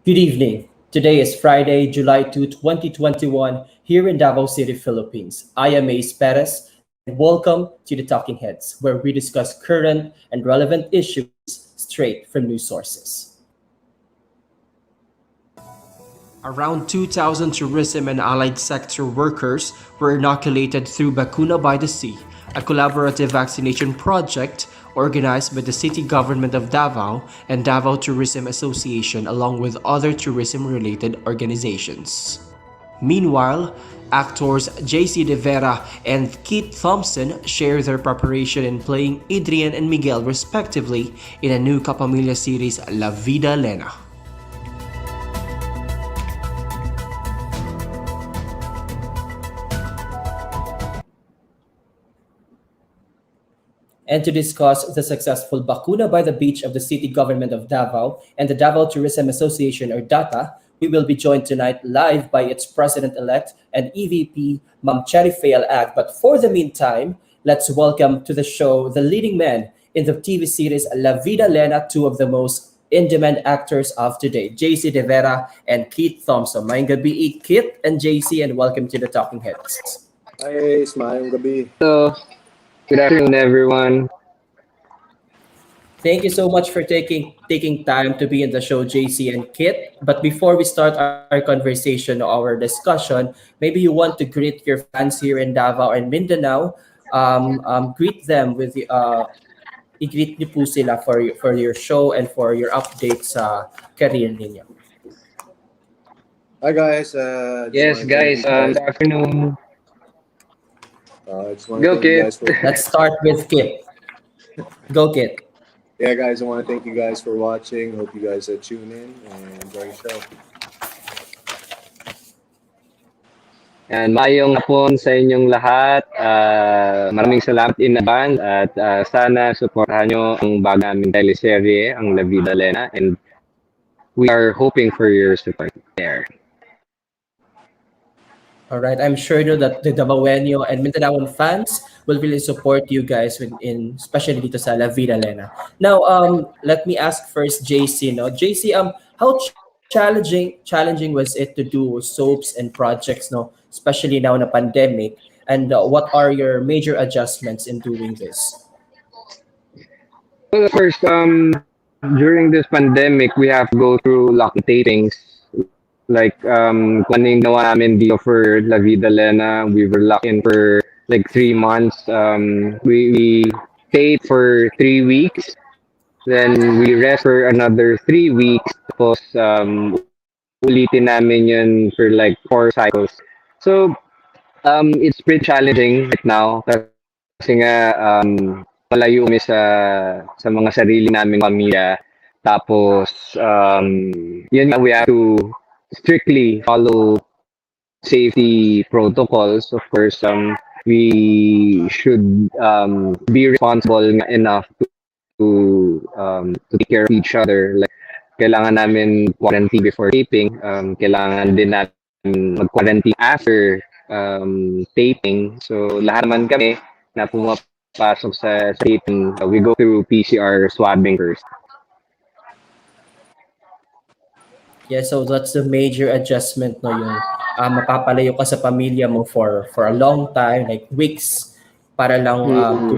Good evening. Today is Friday, July 2, 2021, here in Davao City, Philippines. I am Ace Perez, and welcome to the Talking Heads, where we discuss current and relevant issues straight from news sources. Around 2,000 tourism and allied sector workers were inoculated through Bakuna by the Sea, a collaborative vaccination project organized by the city government of Davao and Davao Tourism Association along with other tourism-related organizations. Meanwhile, actors JC De Vera and Keith Thompson share their preparation in playing Adrian and Miguel respectively in a new Kapamilya series La Vida Lena. And to discuss the successful Bakuna by the beach of the city government of Davao and the Davao Tourism Association or DATA, we will be joined tonight live by its president-elect and EVP Cherry Faye Al-Ag. But for the meantime, let's welcome to the show the leading men in the TV series La Vida Lena, two of the most in-demand actors of today, JC De Vera and Keith Thompson. Mayang gabi, Keith and JC, and welcome to the Talking Heads. Hi, Ismail Gabi. Hello. Good afternoon, everyone. Thank you so much for taking time to be in the show, JC and Kit. But before we start our conversation, our discussion, maybe you want to greet your fans here in Davao and Mindanao. Greet them with i-greet niyo po sila for your show and for your updates sa career ninyo. Hi, guys. Yes, guys. Good afternoon. Go, Kit. Let's start with Kit. Go, Kit. Yeah, guys, I want to thank you guys for watching. Hope you guys tune in and enjoy your show. And mayong hapon sa inyong lahat. Maraming salamat in advance at sana suportahan nyo ang bago naming teleserye, ang La Vida Lena. And we are hoping for your support there. All right, I'm sure that the Davaoenyo and Mindanaoan fans will really support you guys especially dito sa La Vida Lena. Now, let me ask first JC. No, JC, how challenging was it to do soaps and projects? No, especially now in a pandemic. And what are your major adjustments in doing this? Well, first, during this pandemic, we have to go through lock tapings. Like, kung ano yung gawa namin dito for La Vida Lena, we were locked in for like 3 months. We stayed for 3 weeks. Then we rest for another 3 weeks. Tapos, ulitin namin yun for like 4 cycles. So, it's pretty challenging right now. Kasi nga, malayo kami sa mga sarili naming pamilya. Tapos, yun nga, we have to strictly follow safety protocols. Of course, we should be responsible enough to take care of each other. Like, kailangan namin quarantine before taping. Kailangan din namin mag-quarantine after taping. So, lahat naman kami na pumapasok sa taping, we go through PCR swabbing first. Yeah, so that's the major adjustment, no, yung mapapalayo ka sa pamilya mo for a long time, like weeks, para lang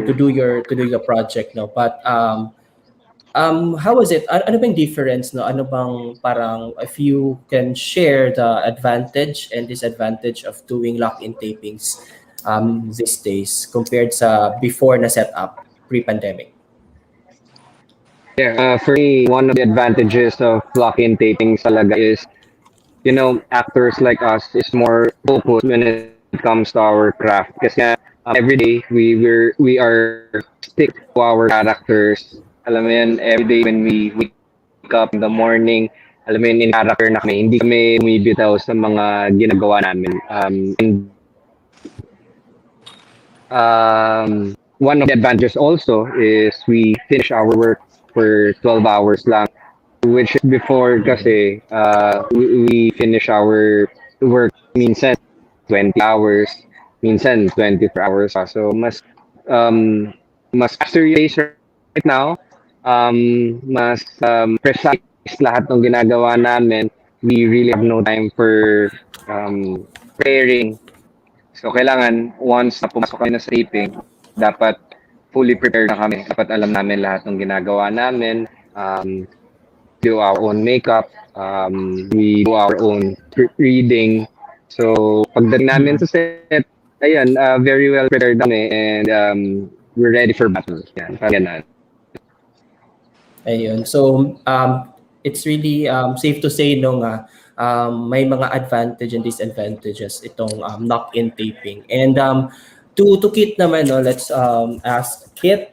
to do your project, no. But how was it? Ano bang difference, no? Ano bang parang if you can share the advantage and disadvantage of doing lock-in tapings these days compared sa before na setup pre-pandemic? Yeah, for me, one of the advantages of lock-in taping talaga is, actors like us is more focused when it comes to our craft. Kasi every day we are stick to our characters. Alam mo yan, every day when we wake up in the morning, alam mo yun, in character na kami. Hindi kami umibitaw sa mga ginagawa namin. One of the advantages also is we finish our work for 12 hours lang, which before kasi we finish our work minsan 20 hours, minsan 24 hours. So mas faster yung pace right now, mas precise lahat ng ginagawa namin, we really have no time for preparing. So kailangan once na pumasok kami na sa taping, dapat fully prepared na kami. Dapat alam namin lahat ng ginagawa namin. Do our own makeup, we do our own reading. So pagdating namin sa set, ayan, very well prepared kami and we're ready for battle. Yan, parang ganun. Ayun. So, it's really safe to say no nga, may mga advantage and disadvantages itong knock-in taping. And to Kit naman, no, let's ask Kit,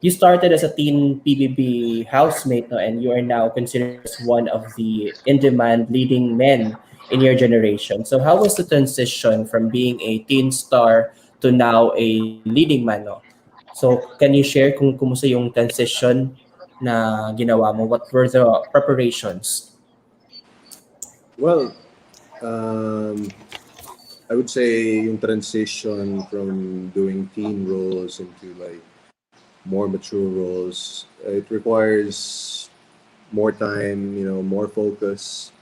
you started as a teen PBB housemate, no, and you are now considered as one of the in-demand leading men in your generation. So how was the transition from being a teen star to now a leading man, no? So can you share kung kumusta yung transition na ginawa mo? What were the preparations? Well, I would say yung transition from doing teen roles into like more mature roles, it requires more time, more focus.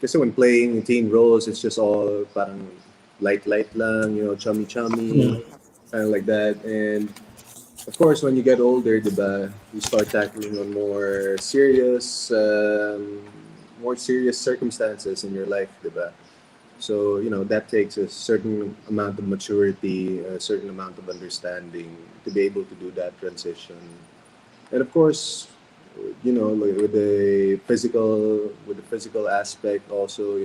Kasi when playing teen roles, it's just all parang light lang, chummy, kind of like that. And of course, when you get older, diba, you start tackling on more serious circumstances in your life, diba? So, that takes a certain amount of maturity, a certain amount of understanding to be able to do that transition. And of course, like with the physical aspect also,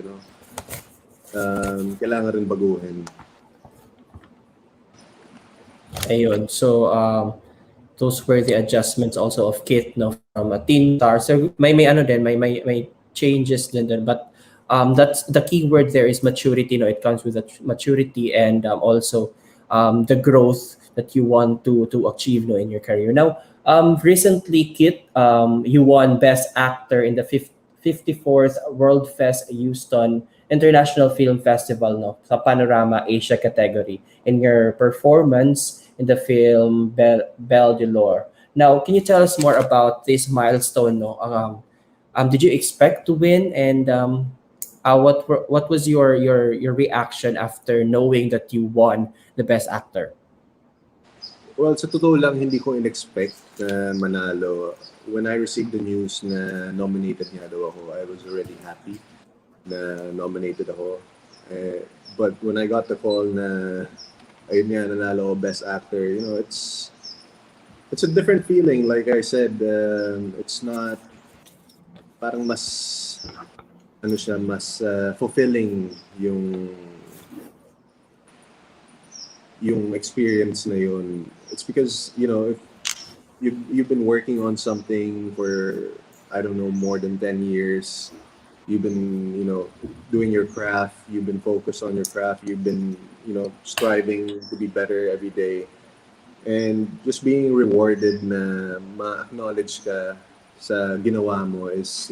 kailangan rin baguhin. Ayun. So those were the adjustments also of Kit, no, from a teen star. So may ano din, may changes din din. But that's the key word there is maturity. No, it comes with that maturity and also the growth that you want to achieve, no, in your career. Now, recently, Kit, you won Best Actor in the 54th World Fest Houston International Film Festival, no, sa Panorama Asia category in your performance in the film Belle de Lore. Now, can you tell us more about this milestone? No, did you expect to win, and what was your reaction after knowing that you won the Best Actor? Well, sa totoo lang, hindi ko in-expect na manalo. When I received the news na nominated nga daw ako, I was already happy na nominated ako. But when I got the call na ayun nga, nanalo ako Best Actor, it's a different feeling. Like I said, it's not parang mas fulfilling yung experience na yun. It's because, if you've been working on something for, I don't know, more than 10 years. You've been, doing your craft. You've been focused on your craft. You've been, striving to be better every day. And just being rewarded na ma-acknowledge ka sa ginawa mo is,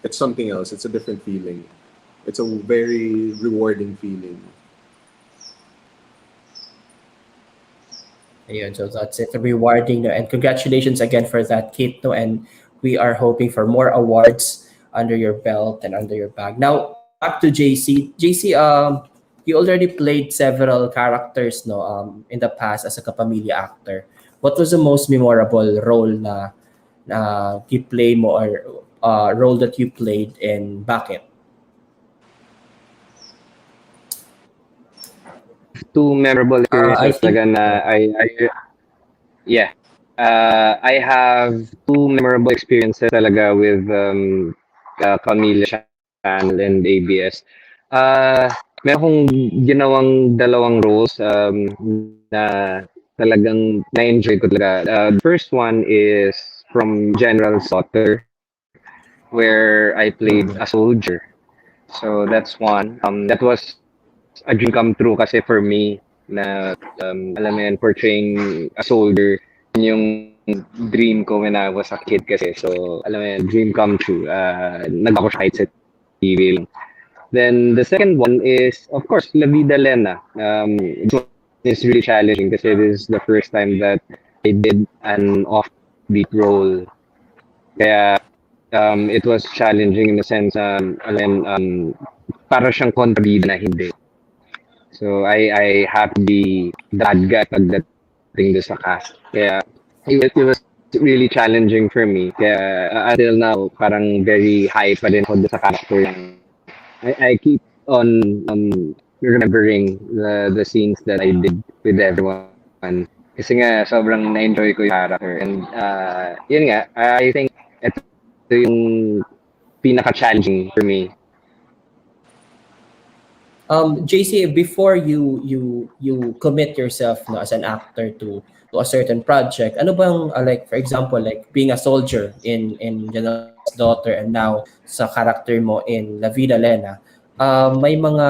it's something else. It's a different feeling. It's a very rewarding feeling. Ayun, so that's it. Rewarding, no? And congratulations again for that, Kit, no? And we are hoping for more awards under your belt and under your bag. Now, back to JC. JC, you already played several characters, no, in the past as a kapamilya actor. What was the most memorable role na you play mo, or role that you played, and bakit? Two memorable experiences talaga na I have two memorable experiences talaga with Camila Channel and ABS. Meron akong ginawang dalawang roles na talagang na-enjoy ko talaga. The first one is from General Sotter, where I played a soldier. So that's one. That was a dream come true kasi for me na alam mo yan, portraying a soldier, yung dream ko when I was a kid kasi. So alam mo yan, dream come true. Nag-ako siya kahit sa TV lang. Then the second one is, of course, La Vida Lena. It's really challenging kasi this is the first time that I did an lead role. Kaya it was challenging in the sense para siyang kontrabida na hindi. So I have to be that guy pagdating doon sa cast. Kaya it was really challenging for me. Kaya until now, parang very high pa din ako doon sa character. I keep on remembering the scenes that I did with everyone. Kasi nga, sobrang na-enjoy ko yung character. And yun nga, I think ito yung pinaka-challenging for me. JC, before you commit yourself no, as an actor to a certain project, ano bang like for example like being a soldier in General's Daughter and now sa character mo in La Vida Lena, may mga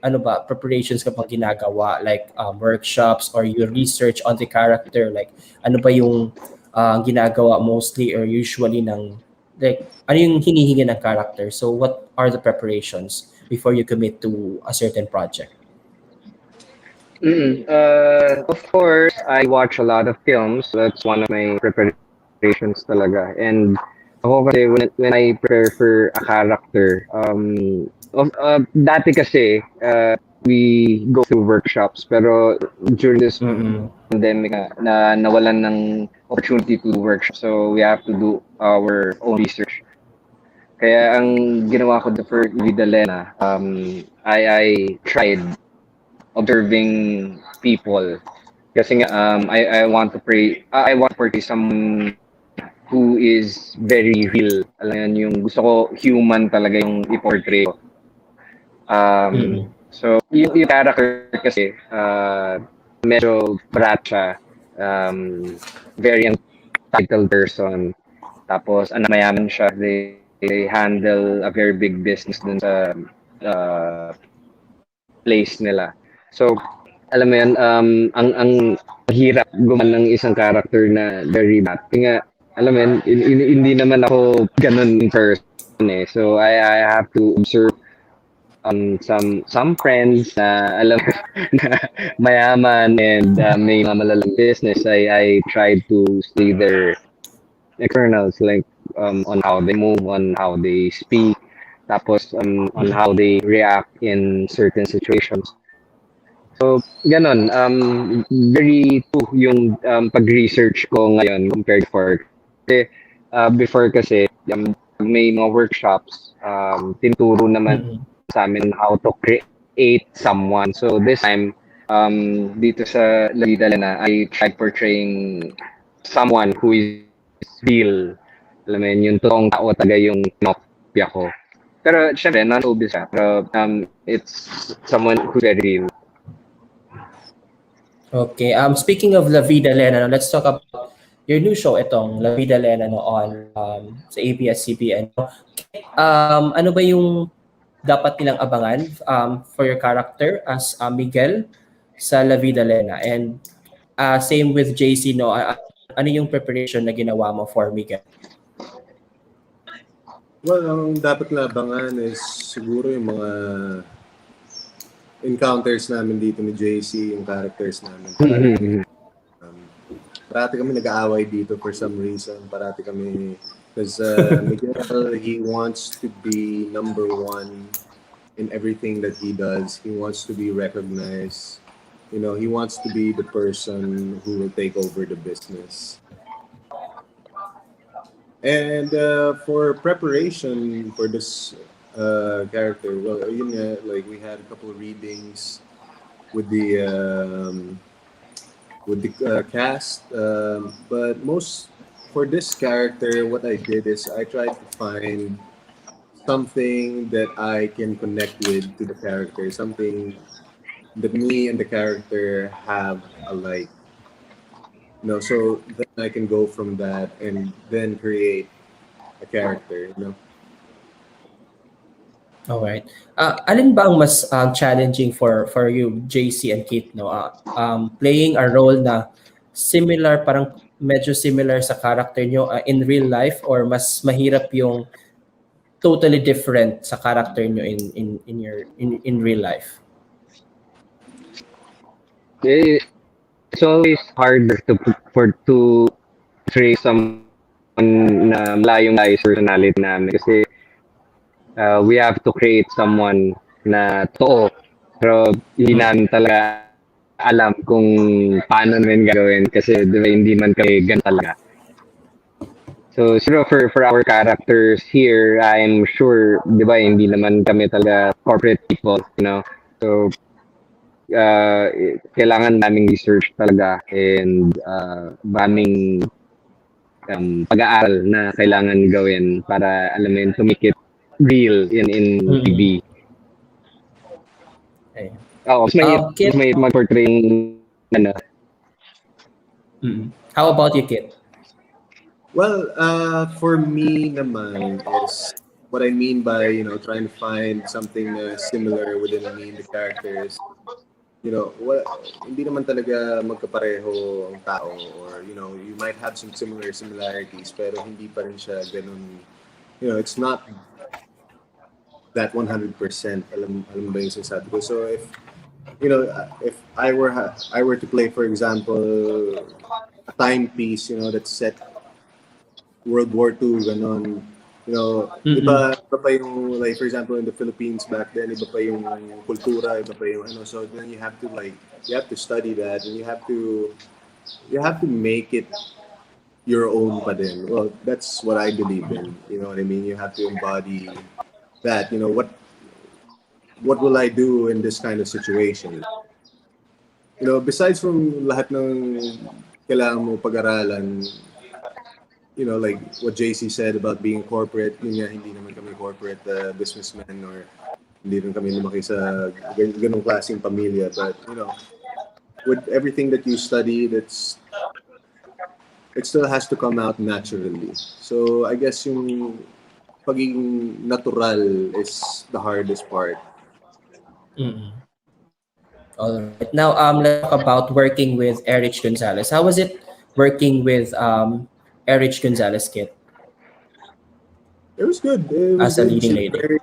ano ba preparations ka pang ginagawa like workshops or you research on the character like ano ba yung ginagawa mostly or usually ng like ano yung hinihingi ng character, so what are the preparations before you commit to a certain project? Of course, I watch a lot of films. That's one of my preparations talaga. And ako kasi when I prepare for a character, dati kasi we go through workshops. Pero during this pandemic na nawalan ng opportunity to workshop. So we have to do our own research. Kaya ang ginawa ko for Vida Lena, I tried observing people. Kasi nga, I want to portray someone who is very real. Alam yan, yung gusto ko human talaga yung i-portray ko. So, yung character kasi, medyo brat siya. Very entitled person. Tapos, mayaman siya. They handle a very big business dun sa place nila. So, alam mo yan, ang hirap gumawa ng isang character na very bad. Kaya, alam mo yan, hindi naman ako ganun in person eh. So, I have to observe some friends na alam na mayaman and may malalang business. I tried to study their externals like on how they move, on how they speak, tapos on how they react in certain situations. So, ganon. Very yung pag-research ko ngayon compared before. Kasi, before kasi, may mga workshops, tinuturo naman sa amin how to create someone. So, this time, dito sa La Vida Lena, I tried portraying someone who is real. Alam mo yun, yung totoong tao talaga yung pinopya ko. Pero, syempre, non-obvious siya. Pero, it's someone who's very real. Okay. Speaking of La Vida Lena, let's talk about your new show, itong La Vida Lena on sa ABS-CBN. Ano ba yung dapat nilang abangan for your character as Miguel sa La Vida Lena? And same with JC, no? Ano yung preparation na ginawa mo for Miguel? Well, ang dapat na abangan is siguro yung mga encounters namin dito ni JC, yung characters namin. Parati kami nag-aaway dito for some reason. Parati kami, because Miguel, he wants to be number one in everything that he does. He wants to be recognized. You know, he wants to be the person who will take over the business. And for preparation for this character, well, yun nga, like we had a couple of readings with the cast, but most for this character, what I did is I tried to find something that I can connect with to the character, something that me and the character have alike. You know, so then I can go from that and then create a character, you know. Alright. Alin ba ang mas challenging for you, JC and Kit, no? Playing a role na similar, parang medyo similar sa character nyo in real life, or mas mahirap yung totally different sa character nyo in real life? It's always harder to portray someone na malayong-layo sa personality namin kasi we have to create someone na totoo pero hindi namin talaga alam kung paano namin gagawin kasi di ba hindi man kami ganun talaga. So siguro for our characters here, I'm sure di ba hindi naman kami talaga corporate people, you know. So kailangan naming research talaga and daming pag-aaral na kailangan gawin para alam mo yun, to make it real in TV. Okay. Mas Kit? may mag-portray yung ano. How about you, Kit? Well, for me naman is what I mean by, trying to find something similar within me and the characters. Hindi naman talaga magkapareho ang tao or, you might have some similarities pero hindi pa rin siya ganun. It's not that 100%. Alam ba yung sinasabi ko? So if I were to play, for example, a timepiece, that's set World War II, ganon. Iba pa yung, like, for example, in the Philippines back then, iba pa yung kultura, iba pa yung so then you have to study that and you have to make it your own pa din. Well, that's what I believe in. You know what I mean? You have to embody that. What will I do in this kind of situation? Besides from lahat ng kailangan mo pag-aralan, like what JC said about being corporate, yun nga, hindi naman kami corporate businessmen or hindi rin kami lumaki sa ganong klaseng pamilya. But, with everything that you study, it still has to come out naturally. So, I guess yung pagiging natural is the hardest part. All right. Now, let's talk about working with Erich Gonzalez. How was it working with Erich Gonzalez, Kit? It was good. It was As a good. leading She's lady. very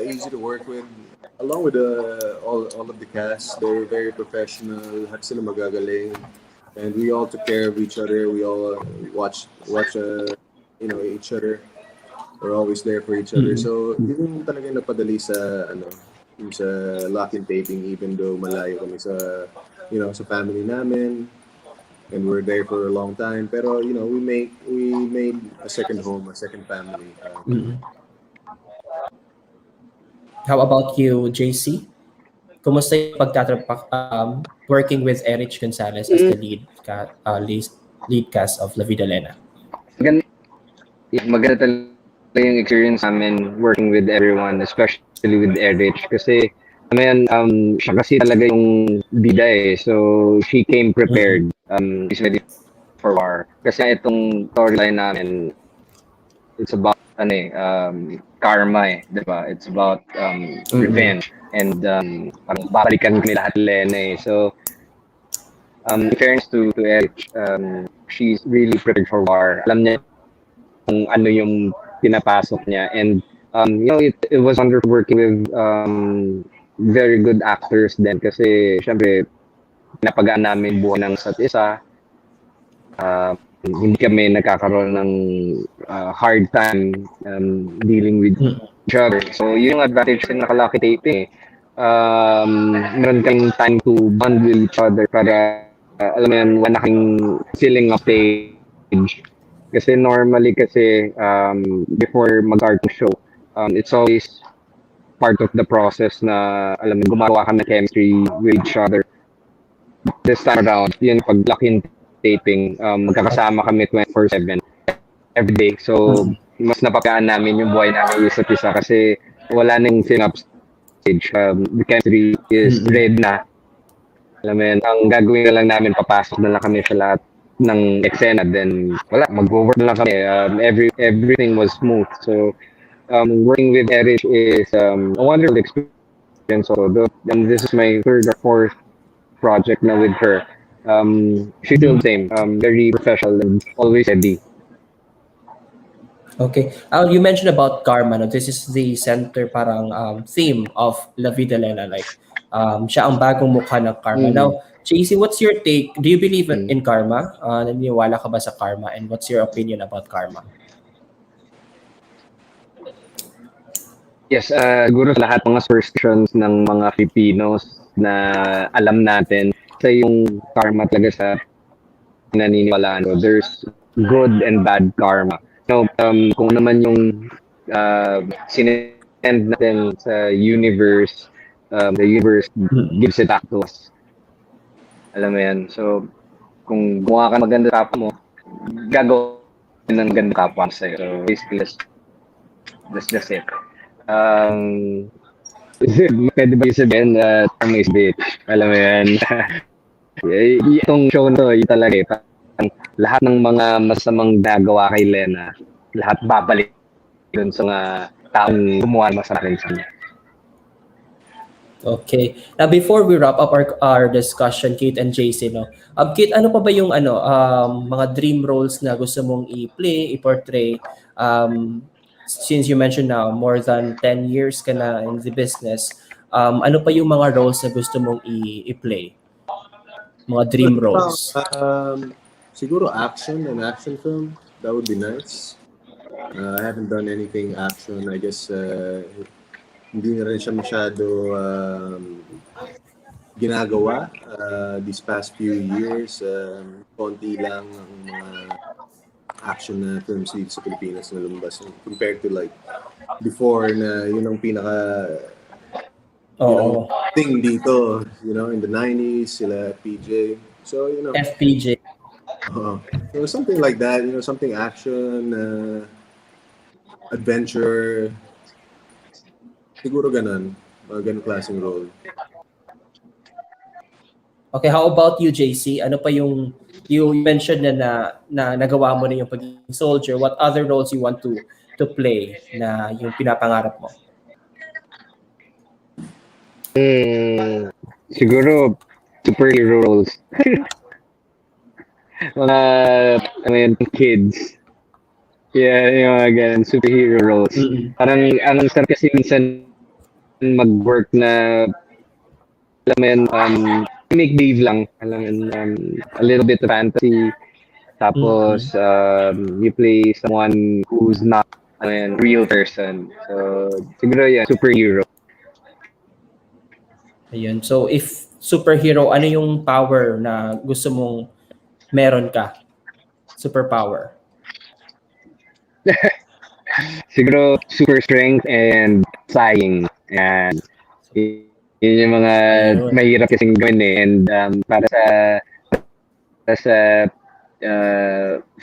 easy to work with. Along with all of the cast, they're very professional. Lahat sila magagaling. And we all took care of each other. We all watch each other. We're always there for each other. So, yun talaga napadali sa sa lock and taping, even though malayo kami sa sa family namin, and we're there for a long time. Pero we made a second home, a second family. How about you, JC? Kumusta yung working with Erich Gonzalez as the lead cast of La Vida Lena? Maganda talaga yung experience namin working with everyone, especially with Erich kasi siya kasi talaga yung bida eh. So she came prepared. She's ready for war. Kasi itong storyline namin, it's about karma eh, diba? It's about revenge and parang babalikan kami lahat Lena eh. So in fairness to Erich, she's really prepared for war. Alam niya kung ano yung pinapasok niya and it was wonderful working with very good actors din kasi syempre pinapagaan namin buhay ng isa't isa. Hindi kami nagkakaroon ng hard time dealing with each other. So yun yung advantage ng naka-lucky taping eh. Meron kayong time to bond with each other para alam mo yan, wala kang feeling of stage. Kasi normally before mag-art show, it's always part of the process na alam mo gumagawa kami ng chemistry with each other. This time around, yun pag lock in taping, magkakasama kami 24/7 every day. So mas napagaan namin yung buhay namin isa't isa kasi wala nang feeling up stage. The chemistry is ready na. Alam mo yun, ang gagawin na lang namin, papasok na lang kami sa lahat ng eksena, then wala, mag-work na lang kami. Everything was smooth. So working with Erich is a wonderful experience. So this is my third or fourth project now with her. She's still the same, very professional and always ready. Okay. You mentioned about karma. No? This is the center parang theme of La Vida Lena. Like siya ang bagong mukha ng karma. Now, JC, what's your take? Do you believe in karma? Naniniwala ka ba sa karma? And what's your opinion about karma? Yes, siguro sa lahat ng mga superstitions ng mga Filipinos na alam natin, sa yung karma talaga sa naniniwalaan ko, there's good and bad karma. So, kung naman yung sinend natin sa universe, the universe gives it back to us. Alam mo yan? So, kung gumawa ka maganda sa kapwa mo, gagawin ng ganda kapwa sa'yo. So, basically, that's just it. Pwede ba yung sabihin na karma is bitch? Alam mo yan? Itong show na yun talaga eh. Lahat ng mga masamang nagawa kay Lena, lahat babalik dun sa mga taong gumawa ng masama rin sa kanya. Okay. Now, before we wrap up our discussion, Kate and JC, no? Kate, ano pa ba yung mga dream roles na gusto mong i-play, i-portray? Since you mentioned now, more than 10 years ka na in the business, ano pa yung mga roles na gusto mong i-play? Mga dream roles. Siguro action and action film. That would be nice. I haven't done anything action. I guess hindi na rin siya masyado ginagawa these past few years. Konti lang ang mga action na films dito sa Pilipinas na lumabas compared to like before na yun ang pinaka thing dito, in the 90s, sila PJ. So, FPJ. So something like that, something action, adventure, siguro ganun klaseng role. Okay, how about you, JC? Ano pa yung you mentioned na nagawa mo na yung pagiging soldier? What other roles you want to play na yung pinapangarap mo? Siguro superhero roles. Mga kids. Yeah, yung mga ganun, superhero roles. Parang ang sarap kasi minsan mag-work na alam mo yun, make believe lang. Alam mo yun, a little bit of fantasy. Tapos, you play someone who's not a real person. So, siguro yan, superhero. Ayun. So, if superhero, ano yung power na gusto mong meron ka? Superpower. Siguro super strength and flying. And yun yung mga mahirap kasing gawin eh. And para sa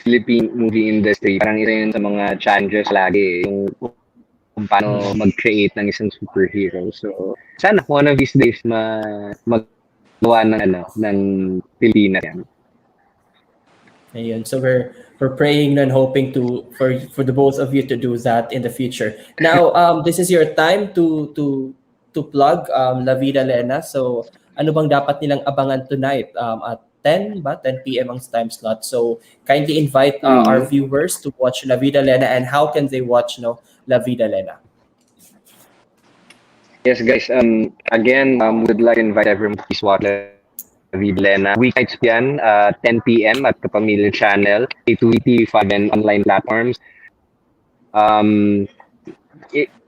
Philippine movie industry, parang isa yun sa mga challenges lagi yung kung paano mag-create ng isang superhero. So, sana one of these days magawa ng Pilipinas yan. Ayun. So we're praying and hoping for the both of you to do that in the future. Now, this is your time to plug La Vida Lena. So ano bang dapat nilang abangan tonight at 10 p.m. ang time slot. So kindly invite our viewers to watch La Vida Lena, and how can they watch La Vida Lena? Yes, guys. Again, would like to invite everyone to please watch Vida Lena. Weeknights yan, 10 p.m. at Kapamilya Channel, A2 TV5 and online platforms.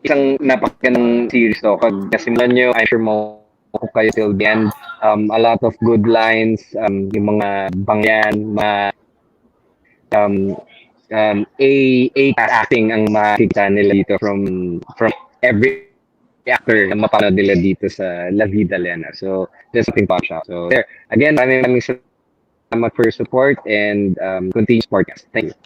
Isang napakagandang series to. Pag nasimulan nyo, I'm sure mo kayo till the end. A lot of good lines, yung mga bangyan, mga A-class acting ang makikita nila dito from every actor na mapanood nila dito sa La Vida Lena. So, there's something to watch out. So, there. Again, maraming salamat for your support and continue support us. Thank you.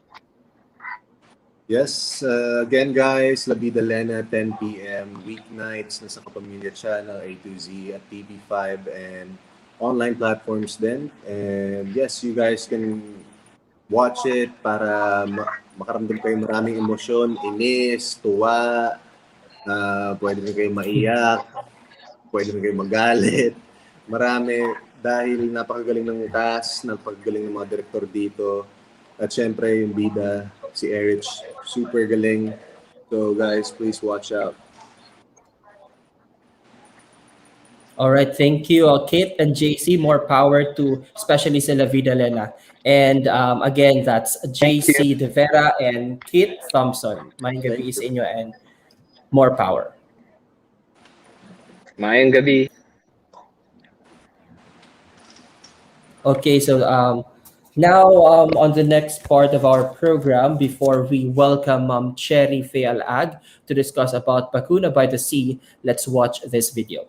Yes, again guys, La Vida Lena, 10 p.m. weeknights, nasa Kapamilya Channel, A to Z at TV5 and online platforms din. And yes, you guys can watch it para makaramdam kayo maraming emosyon, inis, tuwa, pwede rin kayo maiyak, pwede rin kayo magalit. Marami dahil napakagaling ng cast, napakagaling ng mga direktor dito. At syempre yung bida, si Erich, super galing. So guys, please watch out. All right, thank you, Kit and JC. More power to especially sa Vida Lena. And again, that's Thank you. JC De Vera and Kit Thompson. Mayang Thank gabi sa you. inyo and more power. Mayang gabi. Okay, so now on the next part of our program, before we welcome Cherry Faye Al-Ag to discuss about Bakuna by the Sea, let's watch this video.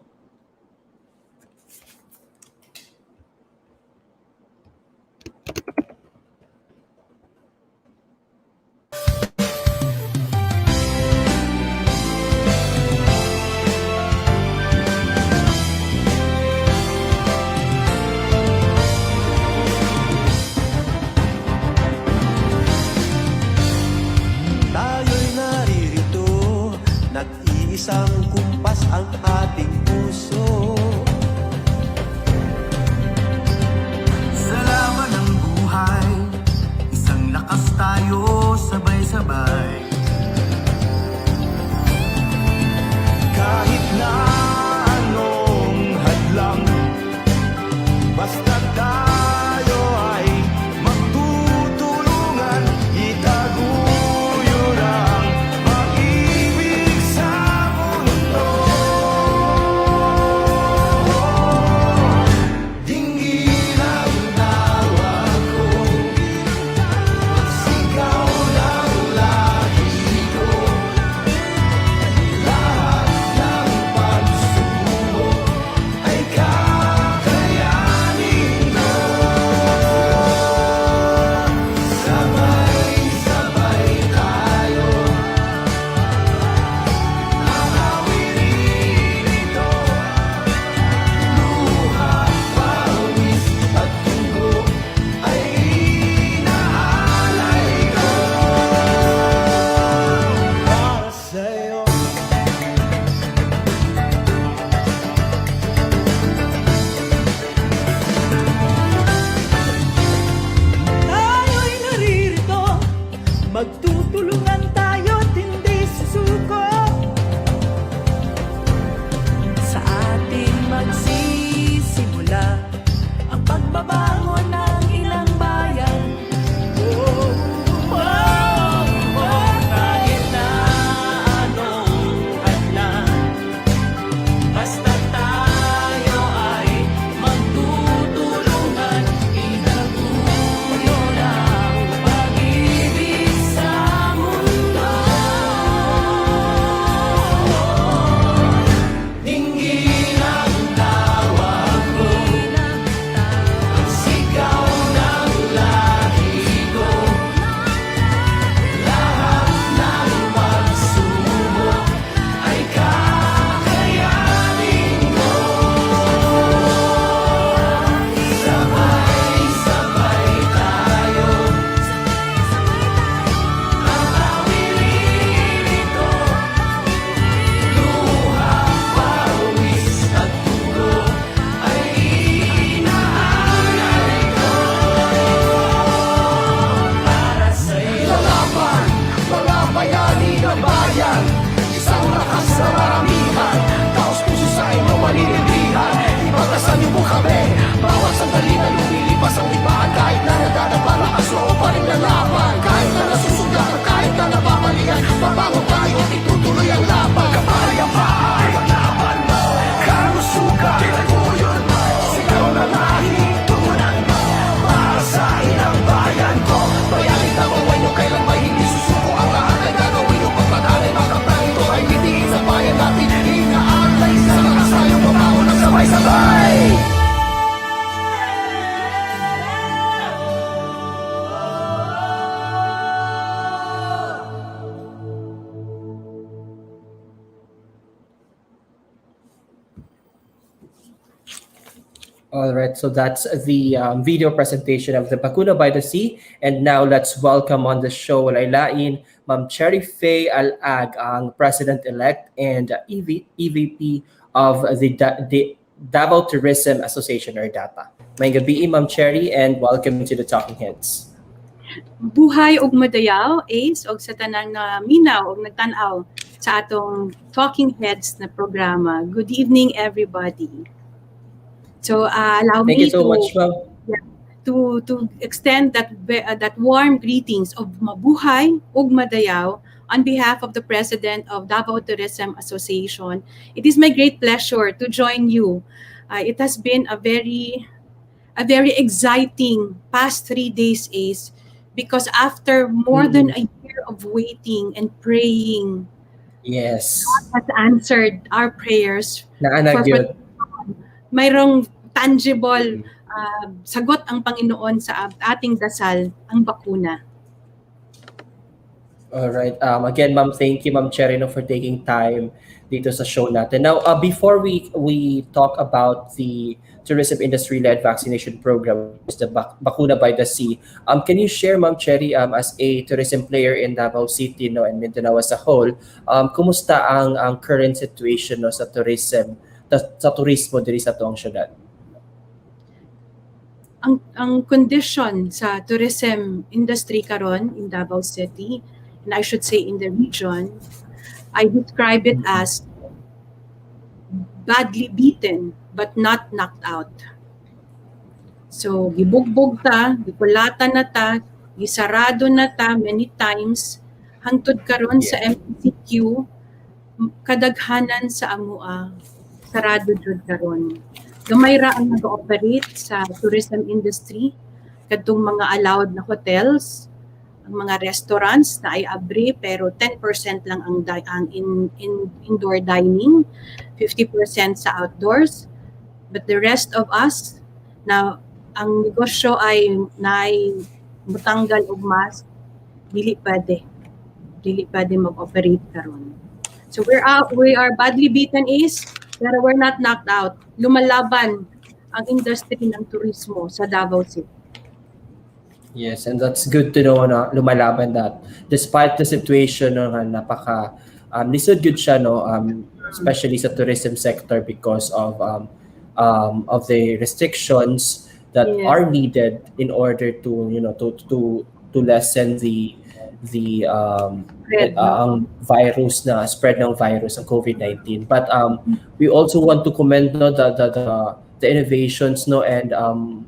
Tayo'y naririto, nag-iisang kumpas ang ating puso. Sa laban ng buhay, isang lakas tayo sabay-sabay. Kahit na anong hadlang, basta tayo ay magtutulungan, itaguyod ang pag-ibig sa mundo. Dinggin ang tawag ko, sigaw ng lahi ko, lahat ng pagsubok ay kakayanin ko. Sabay-sabay tayo, nakawin ito, luha, pawis at dugo ay inaalay ko para sa'yo. Tayo'y naririto, magtutulungan tayo't hindi susuko. Sa ating magsisimula ang pagbabango ng ilang bayan. Oh, oh, oh, kahit na anong hadlang, basta tayo ay magtutulungan, itaguyod ang pag-ibig sa mundo. Dinggin ang tawag ko, sigaw ng lahi ko, lahat ng pagsubok ay kakayanin ko. Sabay-sabay tayo, nakawin ito, luha, pawis at dugo ay inaalay ko para sa'yo. Lalaban, mga bayani ng bayan, isang lakas sa maramihan, taos puso sa inyong maninilihan, ipagdasan niyo po kami, bawat sandali na lumilipas ang libahan, kahit na nadadapa lakas loob pa rin lalaban, kahit na nasusugat at kahit na napapaligan, babangon tayo at itutuloy ang laban. Kapalay ang bahay, laban mo, kalusugan, tinaguyod mo, sigaw na lahi, tugunan mo, para sa inang bayan ko, bayanin na maway nyo, kailan may hindi susuko, ang lahat ay gagawin nyo, pagpadanin makaplang ito ay bitiin sa bayan natin, inaalay sa lakas tayong babangon ng sabay-sabay. All right, so that's the video presentation of the Bakuna by the Sea. And now let's welcome on the show, laylain, Ma'am Cherry Faye Al-Ag, ang President-elect and EVP of the Davao Tourism Association or DAPA. May gabi, Ma'am Cherry, and welcome to the Talking Heads. Buhay og madayaw, Ace, og sa tanang na minaw og nagtanaw sa atong Talking Heads na programa. Good evening, everybody. So allow Thank you me so much, ma'am. to extend that warm greetings of mabuhay ug madayaw on behalf of the President of Davao Tourism Association. It is my great pleasure to join you. It has been a very exciting past 3 days, Ace, because after more than Mm-mm. a year of waiting and praying, Yes. has answered our prayers for Naanag yun. mayroong tangible Mm. sagot ang Panginoon sa ating dasal, ang bakuna. All right. Again, ma'am, thank you, ma'am Cherry, no, for taking time dito sa show natin. Now, before we talk about the tourism industry-led vaccination program, which is the Bakuna by the Sea, can you share, ma'am Cherry, as a tourism player in Davao City, no, and Mindanao as a whole, kumusta ang current situation, no, sa tourism, sa turismo diri sa tuwang syudad? Ang condition sa tourism industry karon in Davao City, and I should say in the region, I describe it as badly beaten but not knocked out. So gibugbog ta, gikulatan na ta, gisarado na ta many times hangtod karon sa MCQ kadaghanan sa amua sarado jud karon. Gamay ra ang nag-ooperate sa tourism industry kadtong mga allowed na hotels, ang mga restaurants na ay abre pero 10% lang ang indoor dining, 50% sa outdoors. But the rest of us na ang negosyo ay mutanggal og mas dili pwede mag-operate karon. So we are badly beaten, pero we're not knocked out. Lumalaban ang industry ng turismo sa Davao City. Yes, and that's good to know na lumalaban that despite the situation no, napaka lisod good siya no especially sa tourism sector because of the restrictions that are needed in order to to lessen the virus na spread ng virus ng COVID-19. But we also want to commend no the innovations no and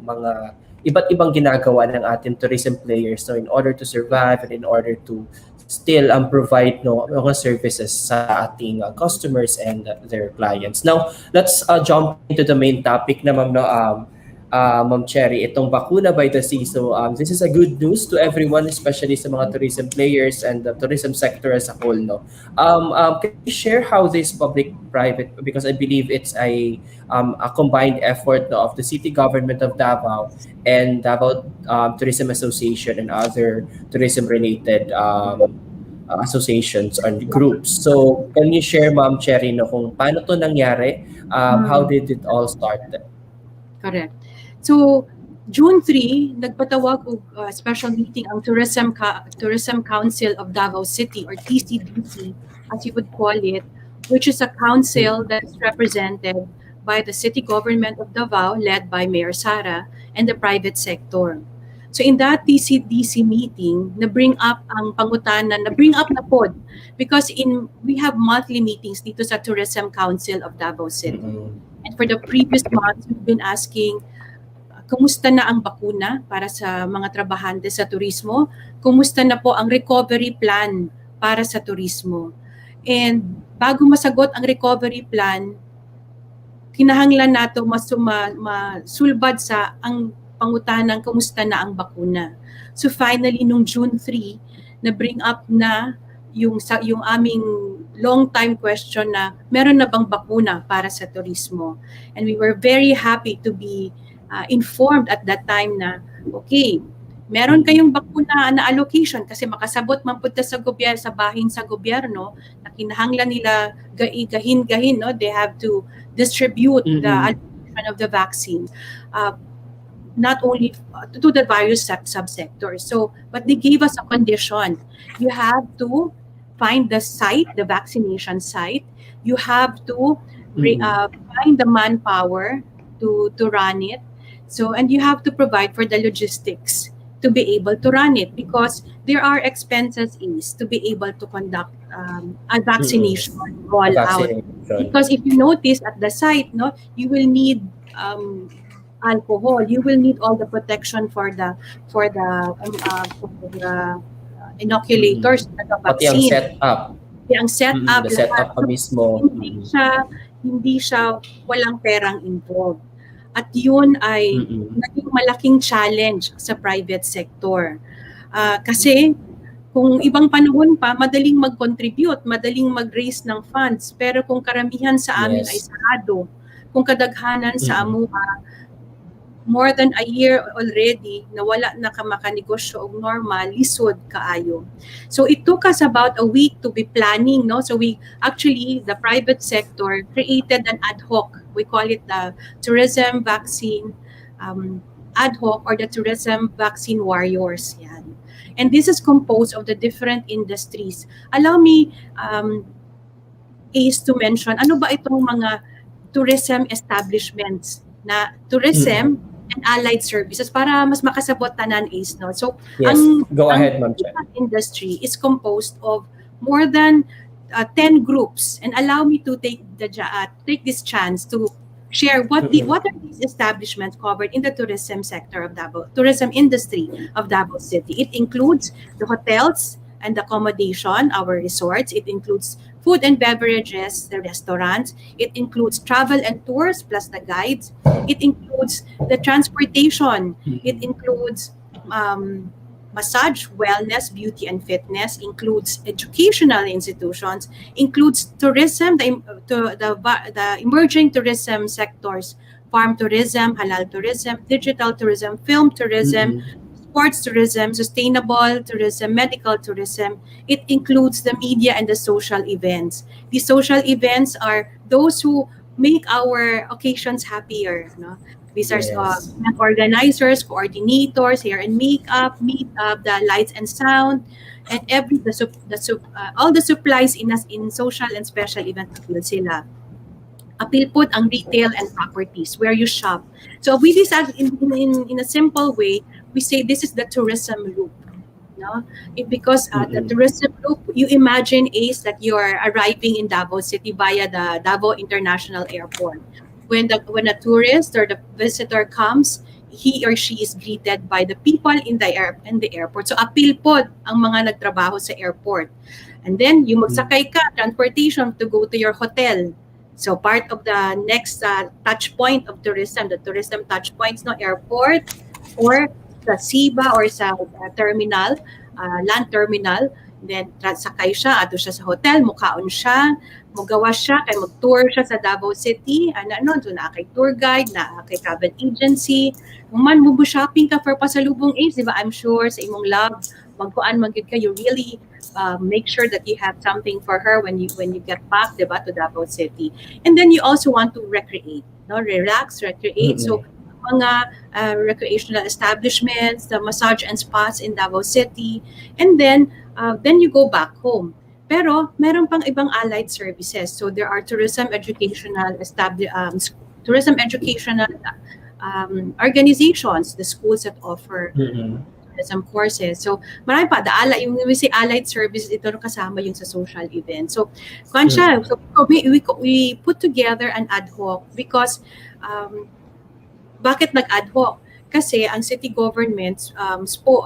mga iba't ibang ginagawa ng ating tourism players no in order to survive and in order to still provide no mga services sa ating customers and their clients. Now, let's jump into the main topic na ma'am no Ma'am Cherry, itong Bakuna by the Sea. So this is a good news to everyone, especially sa mga tourism players and the tourism sector as a whole. No, can you share how this public-private, because I believe it's a combined effort no, of the city government of Davao and Davao Tourism Association and other tourism-related associations and groups. So can you share, Ma'am Cherry, no, kung paano to nangyari? How did it all start? Correct. So, June 3, nagpatawag og special meeting ang Tourism Council of Davao City or TCDC as you would call it, which is a council that is represented by the city government of Davao led by Mayor Sara and the private sector. So in that TCDC meeting, na-bring up ang pangutanan, na-bring up na pod because we have monthly meetings dito sa Tourism Council of Davao City. And for the previous months, we've been asking, kumusta na ang bakuna para sa mga trabahante sa turismo? Kumusta na po ang recovery plan para sa turismo? And bago masagot ang recovery plan, kinahanglan nato masulbad sa ang pangutanang kumusta na ang bakuna. So finally, nung June 3, na-bring up na yung aming long time question na meron na bang bakuna para sa turismo. And we were very happy to be informed at that time na okay, meron kayong bakuna na allocation kasi makasabot man punta sa gobyerno, sa bahin sa gobyerno na kinahanglan nila gahin no, they have to distribute the allocation of the vaccine not only to the various subsectors. So but they gave us a condition. You have to find the site, the vaccination site. You have to find the manpower to run it. So, and you have to provide for the logistics to be able to run it because there are expenses to be able to conduct a vaccination rollout. Because if you notice at the site, no, you will need um, alcohol. You will need all the protection for the inoculators, the Pati ang vaccine. setup. Yung setup, The setup pa mismo. hindi siya walang perang involved. At yun ay naging malaking challenge sa private sector. Kasi kung ibang panahon pa, madaling mag-contribute, madaling mag-raise ng funds. Pero kung karamihan sa amin ay sarado, kung kadaghanan sa amuha, more than a year already na wala na ka makanegosyo og normal, lisod kaayo. So it took us about a week to be planning, no? So we actually, the private sector created an ad hoc. We call it the tourism vaccine ad hoc or the tourism vaccine warriors. Yan. And this is composed of the different industries. Allow me, Ace, to mention, ano ba itong mga tourism establishments na tourism and allied services para mas makasabot tanan, Ace, no? So, yes, go ahead, Ma'am Chen. Industry is composed of more than 10 groups, and allow me to take this chance to share what are these establishments covered in the tourism sector of Davao, tourism industry of Davao City. It includes the hotels and accommodation, our resorts. It includes food and beverages, the restaurants. It includes travel and tours plus the guides. It includes the transportation. It includes massage, wellness, beauty and fitness, includes educational institutions, includes tourism, the emerging tourism sectors, farm tourism, halal tourism, digital tourism, film tourism, sports tourism, sustainable tourism, medical tourism. It includes the media and the social events. The social events are those who make our occasions happier. No? These are organizers, coordinators, hair and makeup, the lights and sound, and all the supplies in social and special event appeal sila. Appeal put ang retail and properties where you shop. So we decide in a simple way, we say this is the tourism loop. No? Because the tourism loop, you imagine, Ace, that you're arriving in Davao City via the Davao International Airport. When a tourist or the visitor comes, he or she is greeted by the people in the airport. So appeal po ang mga nagtrabaho sa airport. And then yung magsakay ka, transportation to go to your hotel. So part of the next touch point of tourism, the tourism touch points, no, airport or sa SIBA or sa terminal, land terminal. Then sakay siya, ato siya sa hotel, mukaon siya, magawa siya, kay mag-tour siya sa Davao City, so na kay tour guide, na kay travel agency. Kung man mo shopping ka for pasalubong, Ace, di ba? I'm sure sa imong love, magkuan magid ka, you really make sure that you have something for her when you get back, di ba, to Davao City. And then you also want to recreate, no? Relax, recreate. So mga recreational establishments, the massage and spas in Davao City, and then you go back home. Pero meron pang ibang allied services. So there are tourism educational organizations, the schools that offer tourism courses. So marami pa, yung we say allied services, ito kasama yung sa social event. So so we put together an ad hoc because bakit nag-ad hoc? Kasi ang city government spoke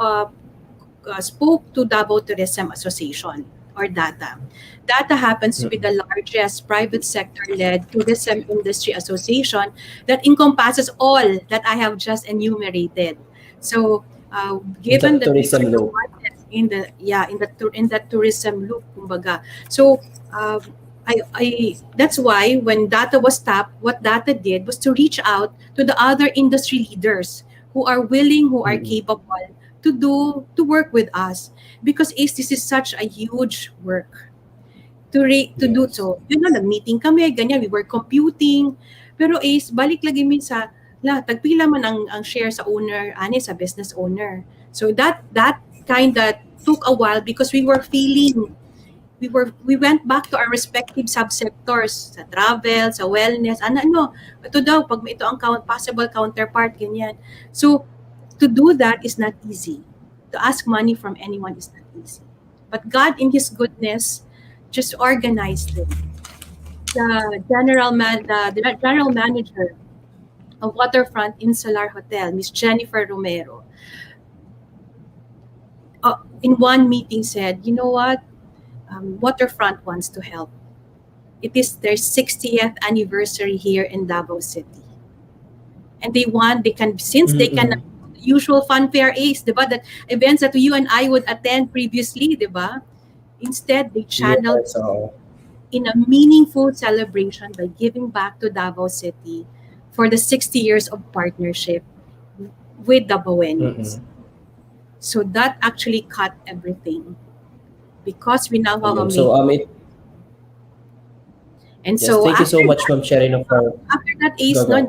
to Davao Tourism Association or DATA. DATA happens to be the largest private sector-led tourism industry association that encompasses all that I have just enumerated. So, given the tourism loop in the tourism loop, kumbaga. So, that's why when DATA was stopped, what DATA did was to reach out to the other industry leaders who are willing, who are capable to work with us, because this is such a huge work to do. So nag-meeting kami, ganyan, we were computing, pero balik lagi min sa tagpila man ang share sa owner, sa business owner. So that kind of took a while because we went back to our respective subsectors, sa travel, sa wellness, ito daw, pag ito ang possible counterpart, ganyan. So, to do that is not easy. To ask money from anyone is not easy. But God, in His goodness, just organized it. The general manager of Waterfront Insular Hotel, Miss Jennifer Romero, in one meeting said, you know what, Waterfront wants to help. It is their 60th anniversary here in Davao City. And they can, since they can, usual funfair is, diba, that events that you and I would attend previously, diba? Instead, they channeled in a meaningful celebration by giving back to Davao City for the 60 years of partnership with Davaoenes. So that actually cut everything because we now have a and yes, so thank you so much, Ma'am Cherry. after that, Ace, no,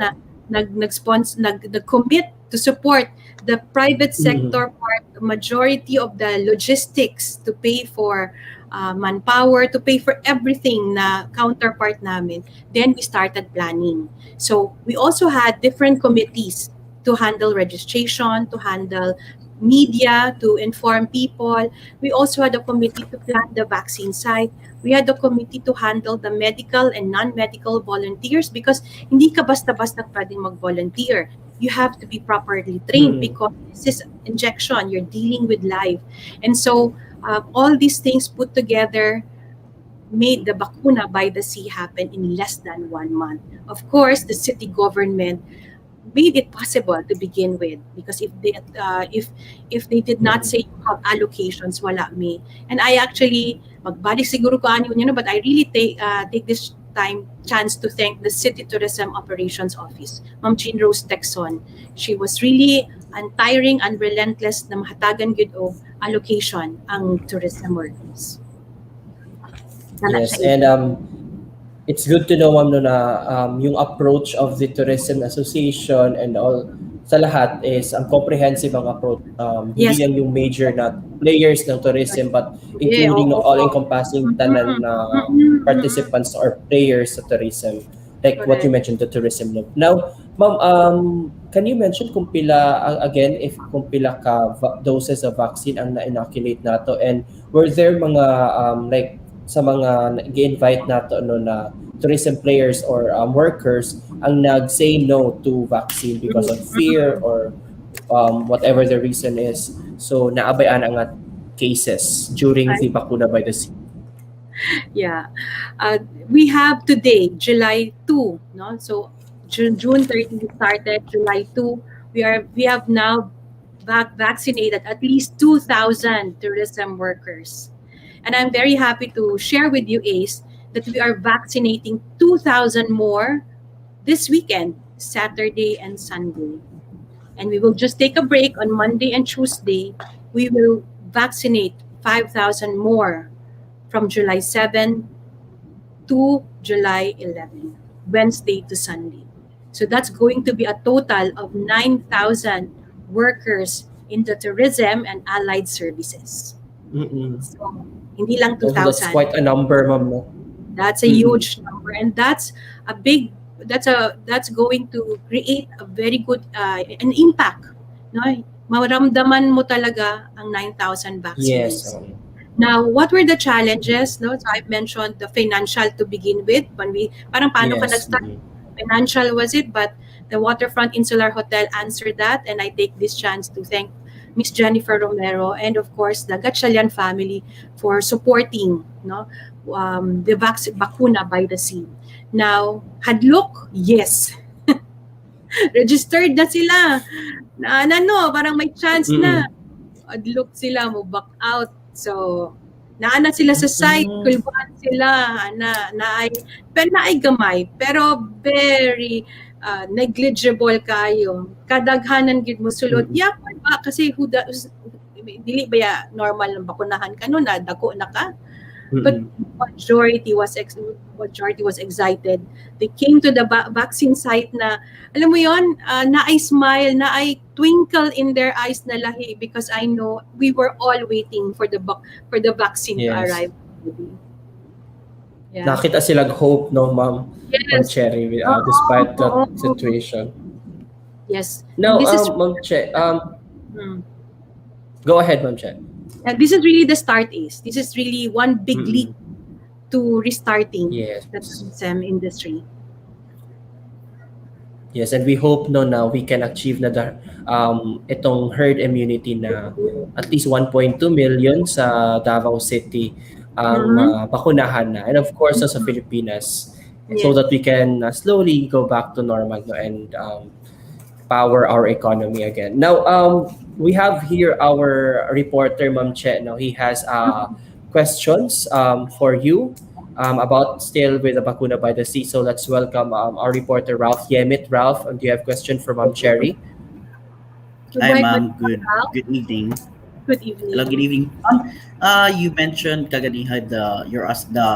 nag-commit to support the private sector part, majority of the logistics to pay for manpower, to pay for everything na counterpart namin. Then we started planning. So we also had different committees to handle registration, to handle media, to inform people. We also had a committee to plan the vaccine site. We had a committee to handle the medical and non-medical volunteers because hindi ka basta-basta pwedeng mag-volunteer. You have to be properly trained because this is injection. You're dealing with life. And so all these things put together made the Bakuna by the Sea happen in less than 1 month. Of course, the city government made it possible to begin with because if they did not say you have allocations, wala me. And I actually magbalik siguro ko anyo, but I really take this chance to thank the City Tourism Operations Office, Ma'am Jean Rose Texon. She was really untiring and relentless na mahatagan gid og allocation ang tourism workers. Yes, and it's good to know, ma'am, no, na yung approach of the Tourism Association and all sa lahat is ang comprehensive ang approach. Yes. Hindi lang yung major na players ng tourism but including all-encompassing tanan na participants or players sa tourism. Like what you mentioned, the tourism loop. Now, ma'am, can you mention kung pila, again, kung pila ka doses of vaccine ang na-inoculate nato and were there mga like sa mga nag-invite nato na tourism players or workers ang nag-say no to vaccine because of fear or whatever the reason is. So naabayan ang cases during the Bakuna by the Sea. Yeah. We have today, July 2, no? So June 30 we started, July 2, we have now vaccinated at least 2,000 tourism workers. And I'm very happy to share with you, Ace, that we are vaccinating 2,000 more this weekend, Saturday and Sunday. And we will just take a break on Monday and Tuesday. We will vaccinate 5,000 more from July 7 to July 11, Wednesday to Sunday. So that's going to be a total of 9,000 workers in the tourism and allied services. So, hindi lang 2,000. That's quite a number, ma'am. That's a huge number, and that's going to create a very good an impact. No, maramdaman mo talaga ang 9,000 vaccines. Yes. Now, what were the challenges? No, so I've mentioned the financial to begin with. When we parang paano ka nag-start? Financial was it, but the Waterfront Insular Hotel answered that, and I take this chance to thank Miss Jennifer Romero and of course the Gatchalian family for supporting the Bakuna by the Sea. Now, hadlok, yes. Registered na sila. Parang may chance na. Hadlok sila, mo back out. So, naana sila sa site, kulbuhan sila, pero naay gamay, pero very negligible kayo. Kadaghanan gid mo sulod. Yapan ba kasi dili ba ya normal ng bakunahan ka no na dako na ka. But majority was excited. They came to the vaccine site na alam mo yon, naay smile, naay twinkle in their eyes na lahi because I know we were all waiting for the vaccine to arrive. Yeah. Nakita silang hope, no, ma'am? Yes. Cherry, despite that situation. Yes. Now, Ma'am Che, go ahead, Ma'am Che. This is really the start, Ace. This is really one big leap to restarting the tourism industry. Yes, and we hope no na we can achieve na itong herd immunity na at least 1.2 million sa Davao City ang Mhm. bakunahan na. And of course sa Pilipinas so Yes. that we can slowly go back to normal no, and power our economy again. Now, we have here our reporter, Ma'am Che. Now, he has questions for you about still with the Bakuna by the Sea. So let's welcome our reporter, Ralph Yemit. Ralph, do you have a question for Ma'am Cherry? Good Hi, morning, ma'am. Good Al. good evening. Good Hello, good evening. evening. You mentioned kagani had the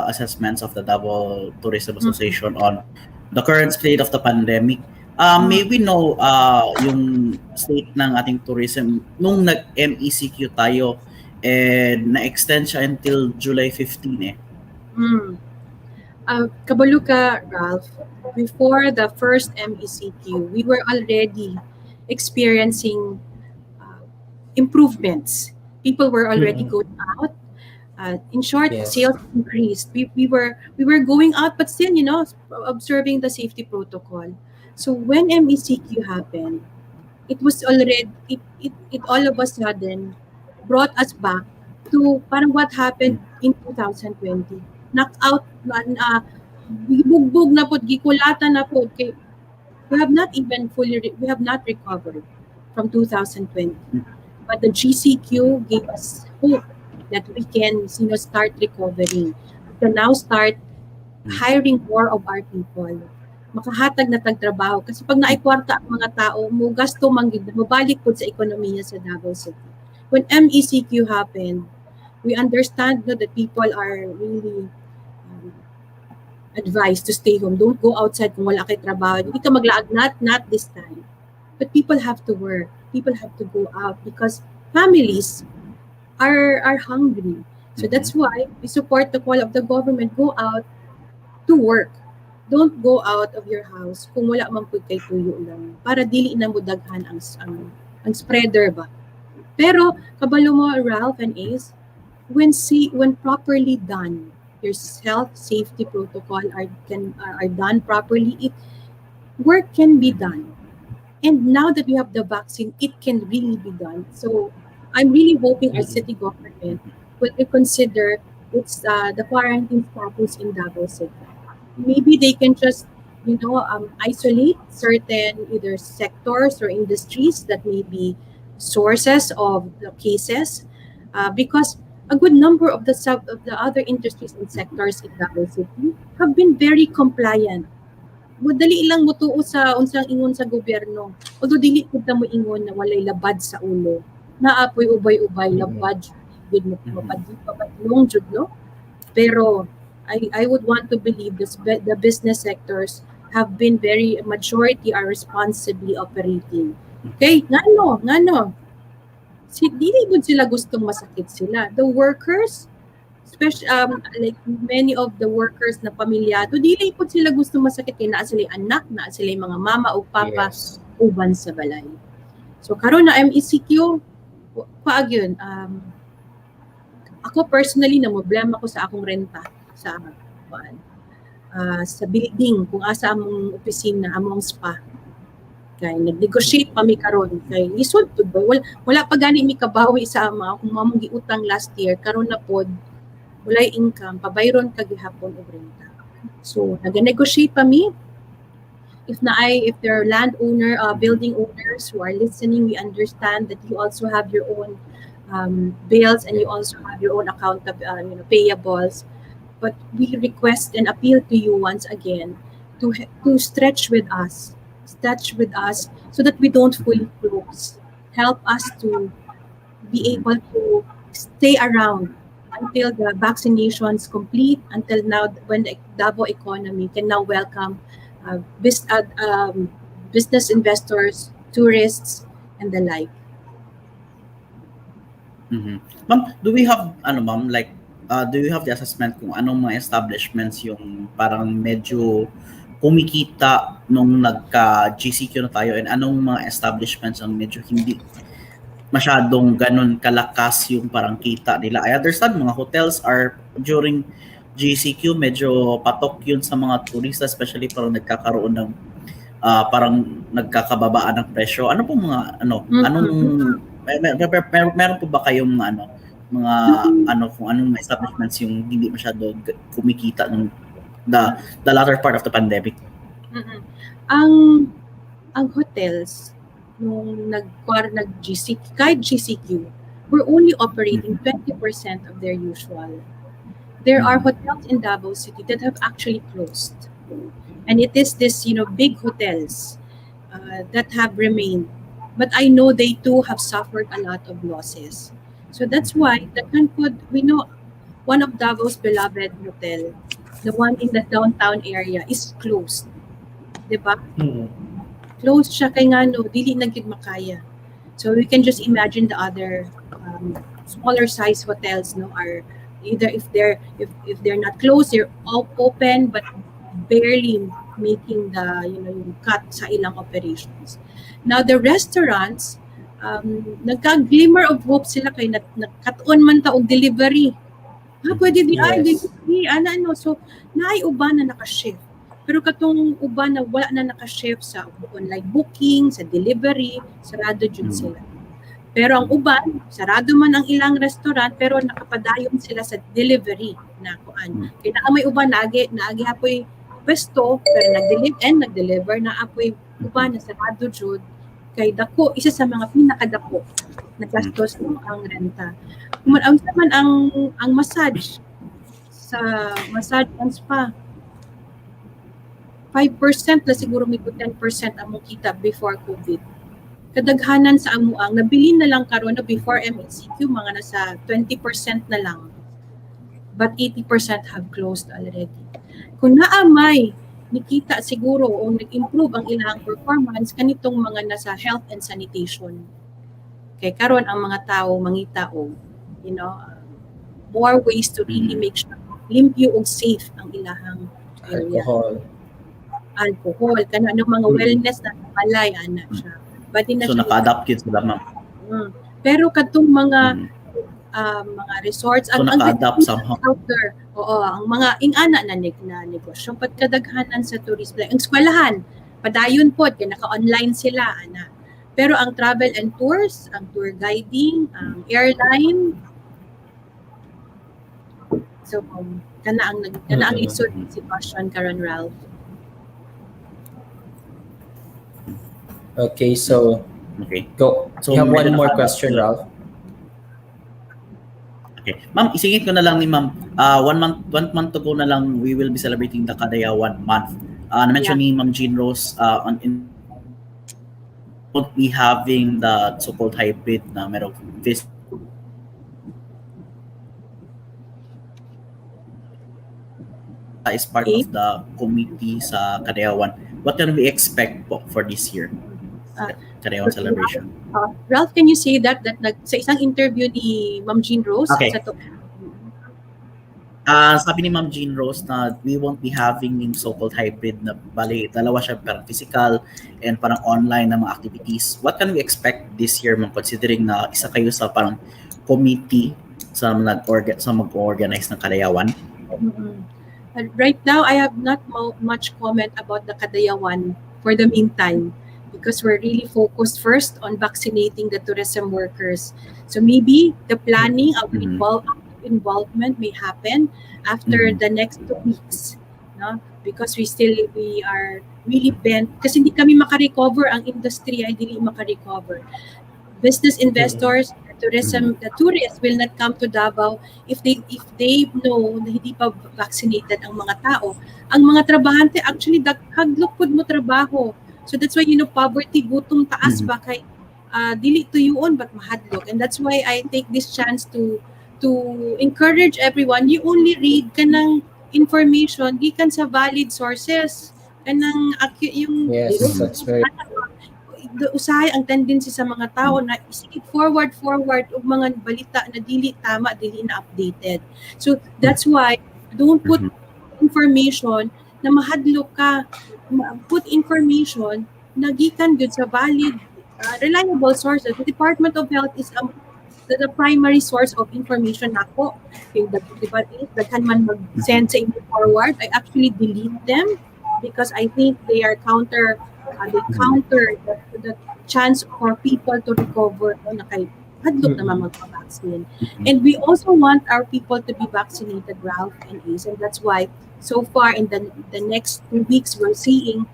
assessments of the Davao Tourism Mhm. Association on the current state of the pandemic. May Mhm. we know yung state ng ating tourism nung nag-MECQ tayo and na-extend siya until July 15 eh. Mm. Kabalo ka, Ralph. Before the first MECQ, we were already experiencing uh, improvements. People were already Mhm. going out. In short, Yes. sales increased. We were going out, but still, observing the safety protocol. So when MECQ happened, it was already it all of a sudden brought us back to parang what happened in 2020. Knockout na bugbog na pod gikulatan na pod kay we have not recovered from 2020. But the GCQ gave us hope that we can start recovering. We can now start hiring more of our people. Makahatag na tagtrabaho. Kasi pag naikwarta ang mga tao, mo gasto manggid, mabalik po sa ekonomiya sa Davao City. When MECQ happened, we understand that people are really um, advised to stay home. Don't go outside kung wala kay trabaho. Hindi ka maglaag, not this time. But people have to work. People have to go out because families are hungry. So that's why we support the call of the government. Go out to work. Don't go out of your house kung wala man pud kay tuyo lang. Para dili na mo daghan ang spreader ba. Pero kabalo mo, Ralph and Ace, when properly done, your health safety protocol are done properly, work can be done. And now that we have the vaccine, it can really be done. So I'm really hoping our city government will reconsider the quarantine status in Davao City. Maybe they can just isolate certain either sectors or industries that may be sources of the cases, because a good number of the other industries and sectors in Davao City have been very compliant. Madali lang mutuo sa unsang ingon sa gobyerno. Although dili pud ta mo ingon na walay labad sa ulo. Naapoy ubay-ubay labad gid mo mapadlong jud no. Pero I would want to believe the business sectors have been very majority are responsibly operating. Okay, ngano. Dili pud sila gustong masakit sila. The workers, especially like many of the workers na pamilyado, dili po sila gusto masakit kay naa sila anak, naa sila mga mama o papa Yes. uban sa balay. So karon na MECQ, paag yun, ako personally na problema ko sa akong renta sa sa building kung asa among opisina, among spa. Kay nag-negotiate pa mi karon kay lisod pud ba wala pa gani mi kabawi sa ama kung mamong giutang last year karon na pod walay income, pabayron ka gihapon og renta. So, nag-negotiate pa mi. If there are landowner, building owners who are listening, we understand that you also have your own bills and you also have your own account of payables. But we request and appeal to you once again to stretch with us so that we don't fully close. Help us to be able to stay around until the vaccinations complete, until now when the Davao economy can now welcome business investors, tourists, and the like. Ma'am, do we have ma'am, like do you have the assessment kung anong mga establishments yung parang medyo kumikita nung nagka-GCQ na tayo and anong mga establishments ang medyo hindi masyadong ganun kalakas yung parang kita nila? I understand mga hotels are during GCQ medyo patok yun sa mga turista, especially parang nagkakaroon ng parang nagkakababaan ng presyo. Ano po mga meron po ba kayong mga kung anong mga establishments yung hindi masyado kumikita ng the latter part of the pandemic? Ang hotels nung nag-GCQ, kahit GCQ, we're only operating 20% of their usual. There are hotels in Davao City that have actually closed. And it is this, big hotels that have remained. But I know they too have suffered a lot of losses. So that's why we know one of Davao's beloved hotel, the one in the downtown area, is closed. Diba? Closed siya kay dili na gid makaya. So we can just imagine the other smaller size hotels are either if they're not closed, they're all open but barely making the yung cut sa ilang operations. Now the restaurants, nagka-glimmer of hope sila kay nagkatuon man ta og delivery. Pwede di delivery so naay uban na naka-shift. Pero katong uban na wala na naka-shift sa online booking, sa delivery, sarado jud sila. Pero ang uban, sarado man ang ilang restaurant pero nakapadayon sila sa delivery na kuan. Kaya may uban naagi apoy pwesto pero nag-deliver na apoy uban na sarado jud kay dako isa sa mga pinakadako na gastos ang renta. Ang naman ang massage sa massage and spa 5% na siguro may 10% among kita before COVID. Kadaghanan sa amuang nabili na lang karon before MECQ mga nasa 20% na lang. But 80% have closed already. Kung naamay nikita siguro o nag-improve ang ilang performance kanitong mga nasa health and sanitation. Kay karon ang mga tao mangita og more ways to really make sure limpyo og safe ang ilahang area. Alcohol kana mga wellness na balay ana siya. So naka-adapt yun sila, ma'am. Pero katong mga resorts so naka-adapt somehow. Ang mga ingana na negosyo pat kadaghanan sa tourism ang eskwelahan padayon pod kay naka-online sila ana. Pero ang travel and tours, ang tour guiding, ang airline so kana ang isod sitwasyon karon Ralph. Okay, so go. So you have one more question, Ralph. Okay. Ma'am, isingit ko na lang ni ma'am. One month ago na lang we will be celebrating the Kadayawan month. Na-mention ni Ma'am Jean Rose won't be having the so-called hybrid na merong visit is part of the committee sa Kadayawan. What can we expect po for this year? Kadayawan celebration. Ralph, can you say that sa isang interview ni Ma'am Jean Rose? Okay. Sabi ni Ma'am Jean Rose na we won't be having yung so-called hybrid na bali, dalawa siya parang physical and parang online na mga activities. What can we expect this year, ma'am, considering na isa kayo sa parang committee sa mag-organize ng Kadayawan? Right now, I have not much comment about the Kadayawan for the meantime because we're really focused first on vaccinating the tourism workers. So maybe the planning of involvement may happen after the next 2 weeks, no? Because we are really bent kasi hindi kami makarecover, ang industry ay hindi makarecover. Business investors, the tourists will not come to Davao if they know na hindi pa vaccinated ang mga tao. Ang mga trabahante actually haglok pud mo trabaho. So that's why poverty gutom taas ba kay dili tuyon but mahadlok, and that's why I take this chance to encourage everyone, you only read kanang information gikan sa valid sources kanang yung that's very usahay ang tendency sa mga tao na isip forward og mga balita na dili tama, dili na updated. So that's why don't put information na mahadlok ka, put information na gikan gud sa valid reliable sources. The Department of Health is the primary source of information nako. Yung daghan man mag-send sa inyo forward, I actually delete them because I think they are they counter the chance for people to recover na kay hadlok naman magpa-vaccine. And we also want our people to be vaccinated, Ralph and Ace, and that's why so far in the next 2 weeks we're seeing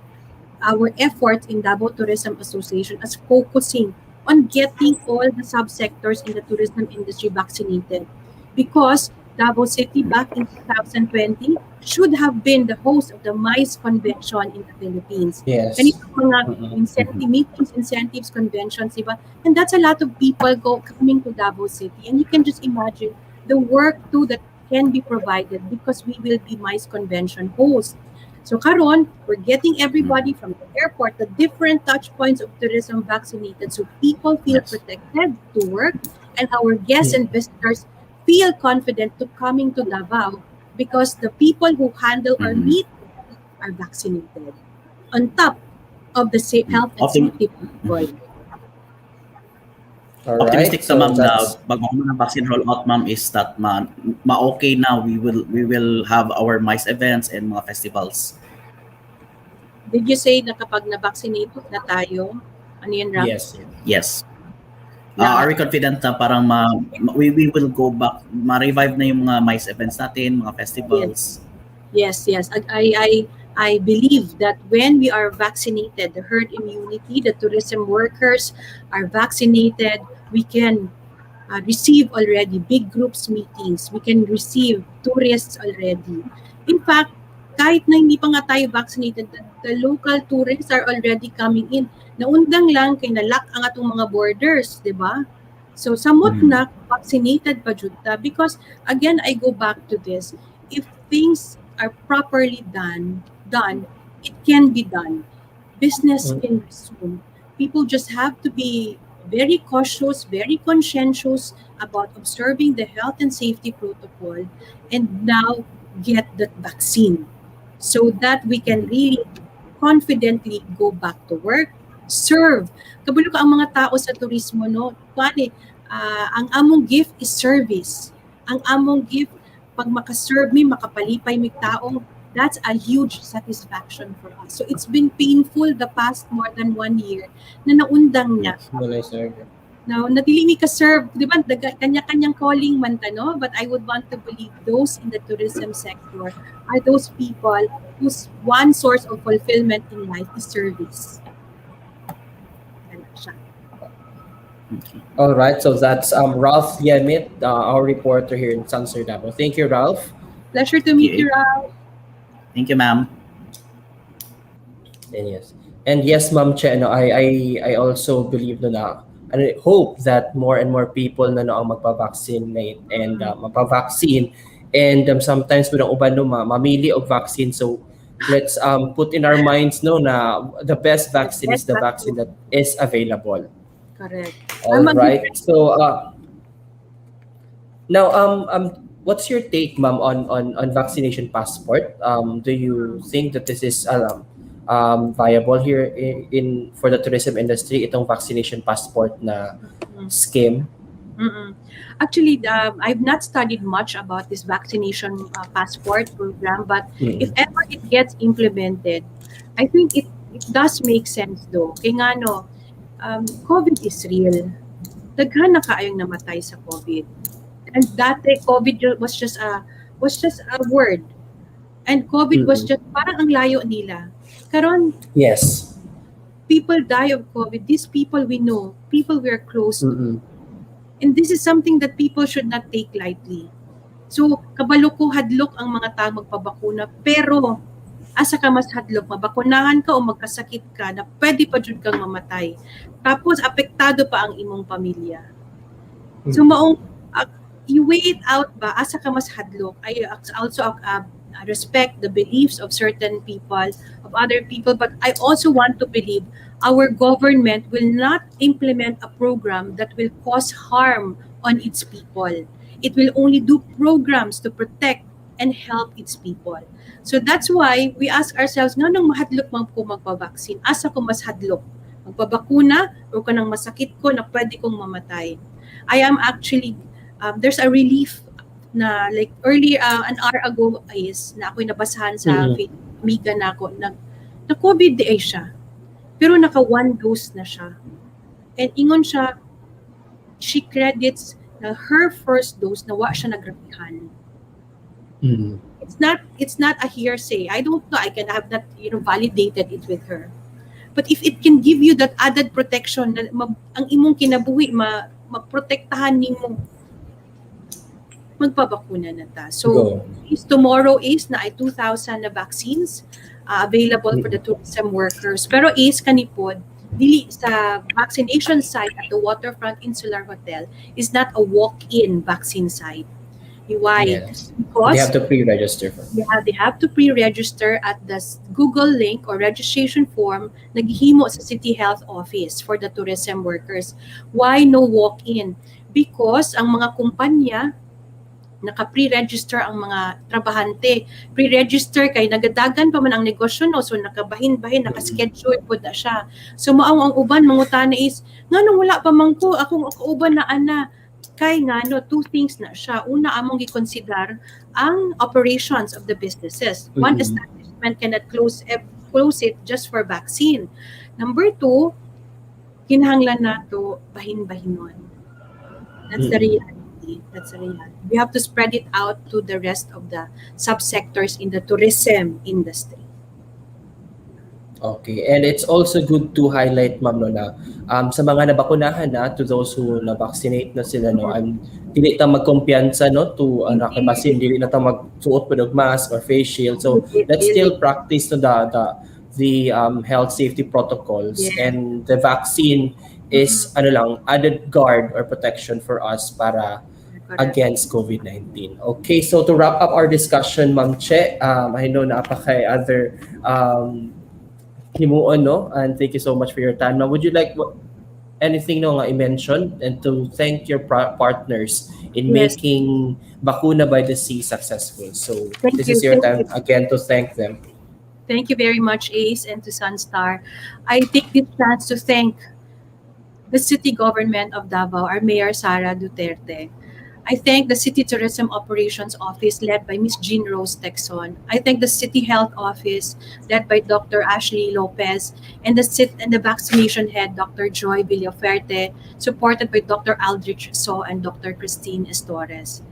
our efforts in Davao Tourism Association as focusing on getting all the subsectors in the tourism industry vaccinated, because Davao City back in 2020 should have been the host of the MICE convention in the Philippines. Yes. Ganito mga incentive meetings, incentives, conventions, diba? And that's a lot of people coming to Davao City. And you can just imagine the work too that can be provided because we will be MICE convention host. So karon, we're getting everybody from the airport, the different touch points of tourism vaccinated so people feel protected to work and our guests and visitors feel confident to coming to Davao because the people who handle our meet are vaccinated on top of the health and safety protocol. Optimistic so sa ma'am na that's- bago ng vaccine rollout, ma'am, is that ma-okay na we will have our MICE events and mga festivals. Did you say na kapag na-vaccinate na tayo, ano yan, Ram? Yes. Are we confident na parang we will go back, ma-revive na yung mga MICE events natin, mga festivals? Yes. I believe that when we are vaccinated, the herd immunity, the tourism workers are vaccinated, we can receive already big groups meetings. We can receive tourists already. In fact, kahit na hindi pa nga tayo vaccinated, the local tourists are already coming in. Naundang lang kay nalock ang atong mga borders, di ba? So, samot na vaccinated pa jud ta. Because, again, I go back to this. If things are properly done, it can be done. Business can resume. People just have to be very cautious, very conscientious about observing the health and safety protocol and now get that vaccine so that we can really confidently go back to work, serve. Kabalo ka ang mga tao sa turismo, no? Pare, ang among gift is service. Ang among gift, pag makaserve mi, makapalipay mi taong, that's a huge satisfaction for us. So it's been painful the past more than 1 year na naundang niya. Now, natili mi ka-serve, di ba, kanya-kanyang calling man ta, no? But I would want to believe those in the tourism sector are those people whose one source of fulfillment in life is service. All right, so that's Ralph Yemit, our reporter here in San Davao. Thank you, Ralph. Pleasure to meet you, Ralph. Thank you, ma'am. And yes, Ma'am Che, no, I also believe na and I hope that more and more people na ang magpa-vaccinate and magpa-vaccine, and sometimes we uban no mamili og vaccine, so let's put in our minds no na the best vaccine is the vaccine that is available. Correct. All right. So now what's your take, ma'am, on vaccination passport? Do you think that this is viable here in for the tourism industry, itong vaccination passport na scheme? Actually, I've not studied much about this vaccination passport program, but if ever it gets implemented, I think it does make sense though. Kaya nga no, COVID is real. Daghan na kaayong namatay sa COVID. And dati COVID was just a word. And COVID was just parang ang layo nila. Karon, Yes. people die of COVID. These people we know, people we are close to. And this is something that people should not take lightly. So, kabalo ko hadlok ang mga tao magpabakuna, pero asa ka mas hadlok, mabakunahan ka o magkasakit ka na pwede pa jud kang mamatay. Tapos apektado pa ang imong pamilya. So maong you wait out ba asa ka mas hadlok. I also respect the beliefs of certain people, of other people, but I also want to believe our government will not implement a program that will cause harm on its people. It will only do programs to protect and help its people. So that's why we ask ourselves, nga nang mahadlok man ko magpa-vaccine, asa ko mas hadlok? Magpabakuna o kanang masakit ko na pwede kong mamatay? I am actually, there's a relief na like earlier, an hour ago is na ako'y nabasahan sa amiga na ako na COVID di siya. Pero naka one dose na siya. And ingon siya, she credits na her first dose na wa siya nagrapihan. It's not a hearsay. I don't know. I can have not validated it with her. But if it can give you that added protection na ang imong kinabuhi maprotektahan nimo, magpabakuna na ta. So tomorrow is na ay 2,000 na vaccines available for the tourism workers. Pero is kanipod dili sa vaccination site at the Waterfront Insular Hotel is not a walk-in vaccine site. Why? Yes. Because they have to pre-register for. They have to pre-register at the Google link or registration form naghihimo sa City Health Office for the tourism workers. Why no walk-in? Because ang mga kumpanya naka-pre-register ang mga trabahante. Pre-register kay nagadagan pa man ang negosyo no, so nakabahin-bahin, naka-schedule po na siya. So mao ang uban mangutana is nganong wala pa man ko akong kauban na ana kay ngano two things na siya. Una among gi-consider ang operations of the businesses. One establishment cannot close it just for vaccine. Number two, kinahanglan nato bahin-bahinon. That's the reality. That's the reality. We have to spread it out to the rest of the subsectors in the tourism industry. Okay, and it's also good to highlight, ma'am, no, na sa mga nabakunahan na, to those who na-vaccinate na sila, no, dili ta magkumpiyansa, no, to nakabasin, dili na ta magsuot po ng mask or face shield. So let's still practice no, the health safety protocols, and the vaccine is added guard or protection for us para against COVID-19. Okay, so to wrap up our discussion, Ma'am Che, I know na apakay other himuon, no? And thank you so much for your time. Now, would you like anything no nga i-mention and to thank your partners in making Bakuna by the Sea successful? So this is your time again to thank them. Thank you very much, Ace, and to Sunstar. I take this chance to thank the city government of Davao, our Mayor Sara Duterte. I thank the City Tourism Operations Office led by Ms. Jean Rose Texon. I thank the City Health Office led by Dr. Ashley Lopez and the vaccination head, Dr. Joy Villaferte, supported by Dr. Aldrich So and Dr. Christine Estores.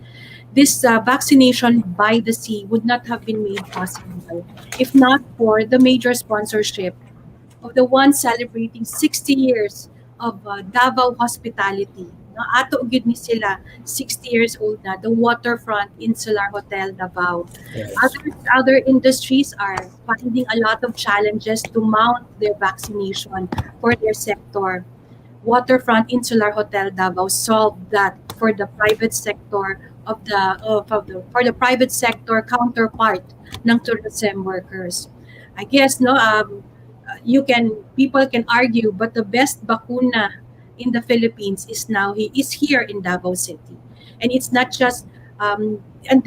This vaccination by the sea would not have been made possible if not for the major sponsorship of the one celebrating 60 years of Davao hospitality. Ato gid ni sila 60 years old na, the Waterfront Insular Hotel Davao. Yes. Other industries are finding a lot of challenges to mount their vaccination for their sector. Waterfront Insular Hotel Davao solved that for the private sector for the private sector counterpart ng tourism workers. I guess people can argue, but the best bakuna in the Philippines is here in Davao City, and it's not just and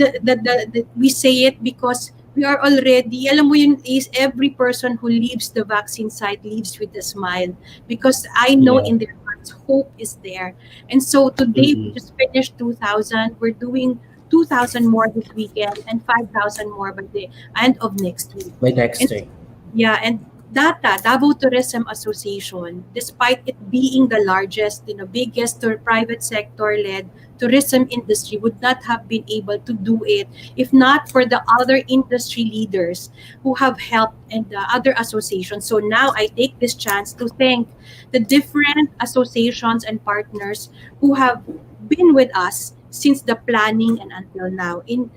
we say it because we are already, alam mo yun, is every person who leaves the vaccine site leaves with a smile because I know in their hearts hope is there. And so today we just finished 2,000. We're doing 2,000 more this weekend and 5,000 more by the end of next week. By next week. Yeah, and Davao Tourism Association, despite it being the largest, biggest private sector-led tourism industry, would not have been able to do it if not for the other industry leaders who have helped and the other associations. So now I take this chance to thank the different associations and partners who have been with us since the planning and until now. In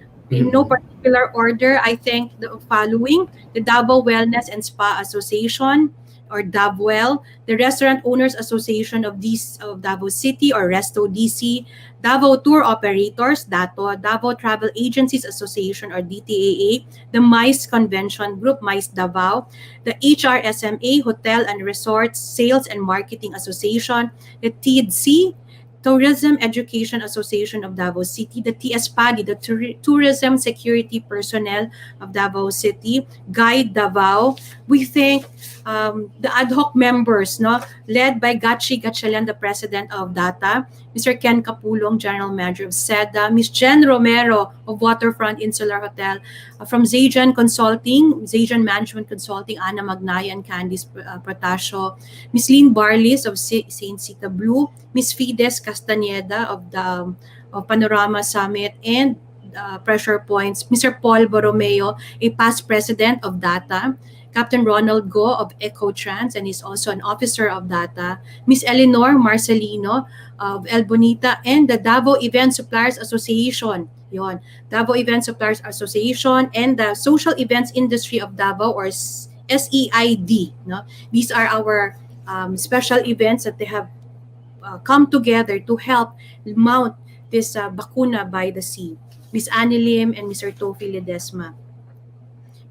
no particular order, I thank the following: the Davao Wellness and Spa Association, or DavWell, the Restaurant Owners Association of Davao City, or Resto DC, Davao Tour Operators, Davao Travel Agencies Association, or DTAA, the MICE Convention Group, MICE Davao, the HRSMA, Hotel and Resorts Sales and Marketing Association, the TEDC, Tourism Education Association of Davao City, the TSPADI, the Tourism Security Personnel of Davao City, Guide Davao. We thank the ad hoc members, no, led by Gachi Gatchalian, the president of DATA, Mr. Ken Capulong, general manager of SEDA, Ms. Jen Romero of Waterfront Insular Hotel, from Zajan Consulting, Zajan Management Consulting, Ana Magnaya and Candice Protasio, Ms. Lynn Barlis of Saint Sita Blue, Ms. Fides Castaneda of the Panorama Summit, and Pressure Points, Mr. Paul Borromeo, a past president of DATA, Captain Ronald Go of EcoTrans, and is also an officer of DATA, Ms. Eleanor Marcelino of El Bonita, and the Davao Event Suppliers Association. Yon, Davao Event Suppliers Association and the Social Events Industry of Davao, or SEID. No? These are our special events that they have come together to help mount this Bakuna by the Sea. Ms. Annie Lim and Mr. Tofi Ledesma.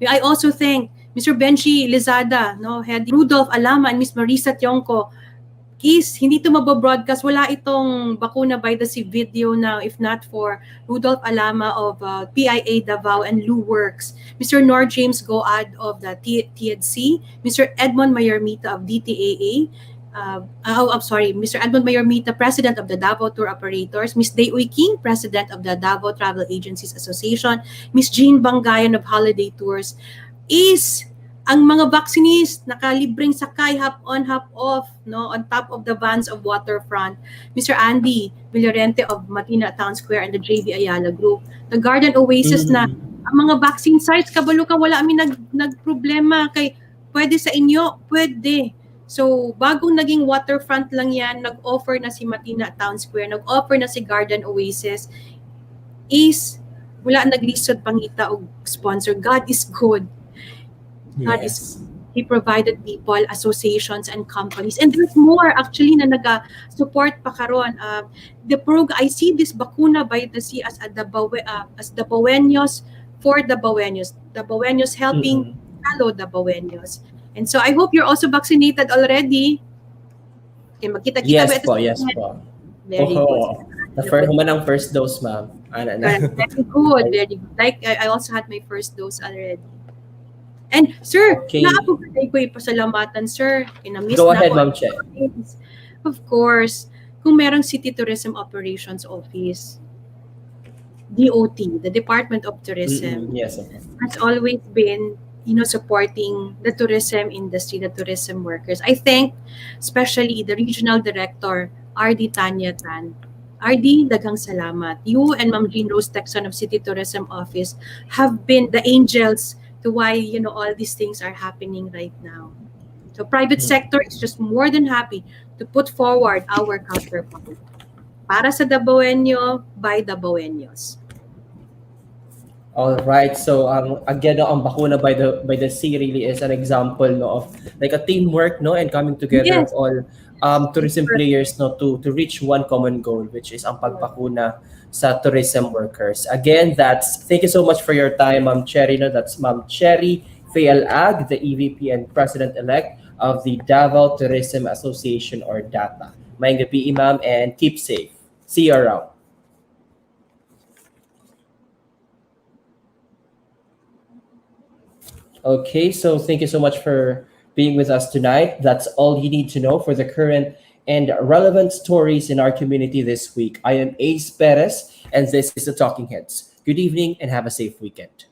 I also thank Mr. Benji Lizada, no, Head Rudolph Alama and Ms. Marisa Tionco. Is hindi ito mababroadcast, wala itong Bakuna by the Sea video now if not for Rudolph Alama of PIA Davao and Lou Works, Mr. Nor James Goad of the TEDC, Mr. Edmond Mayermita of DTAA, Mr. Edmond Mayermita, President of the Davao Tour Operators, Ms. Dayoy King, President of the Davao Travel Agencies Association, Ms. Jean Bangayan of Holiday Tours, is ang mga vaccinees nakalibreng sakay hop on hop off, no, on top of the vans of Waterfront, Mr. Andy Villarente of Matina Town Square and the JV Ayala Group, the Garden Oasis na ang mga vaccine sites kabalo ka wala kami nagproblema kay pwede sa inyo, pwede. So, bagong naging Waterfront lang yan, nag-offer na si Matina Town Square, nag-offer na si Garden Oasis, is wala naglisod pangita o sponsor. God is good. God is He provided people, associations, and companies. And there's more actually na nag-support pa karon. I see this Bakuna by the Sea as Dabaweños for Dabaweños. Dabaweños helping fellow Dabaweños. And so I hope you're also vaccinated already. Okay, magkita-kita Yes ba? po, yes po. Very good. The first dose, ma'am. Very good, very good. Like, I also had my first dose already. And, sir, Okay. naapagay ko ipasalamatan, sir. Kinamiss Go na ahead, ako. Ma'am Che. Of course, kung merong City Tourism Operations Office, DOT, the Department of Tourism, Yes. has always been, supporting the tourism industry, the tourism workers. I thank especially the Regional Director, RD Tanya Tan. RD, daghang salamat. You and Ma'am Jean Rose Texon of City Tourism Office have been the angels to why, all these things are happening right now. So private sector is just more than happy to put forward our counterpart. Para sa Dabaweño, by Dabaweños. All right. So again, ang Bakuna by the Sea really is an example, no, of like a teamwork, no, and coming together of all tourism players, no, to reach one common goal, which is ang pagbakuna sa tourism workers. Again, thank you so much for your time, Ma'am Cherry. No, that's Ma'am Cherry Faye Al-Ag, the EVP and President-elect of the Davao Tourism Association, or DATA. Maayong gabi, ma'am, and keep safe. See you around. Okay, so thank you so much for being with us tonight. That's all you need to know for the current and relevant stories in our community this week. I am Ace Perez, and this is the Talking Heads. Good evening and have a safe weekend.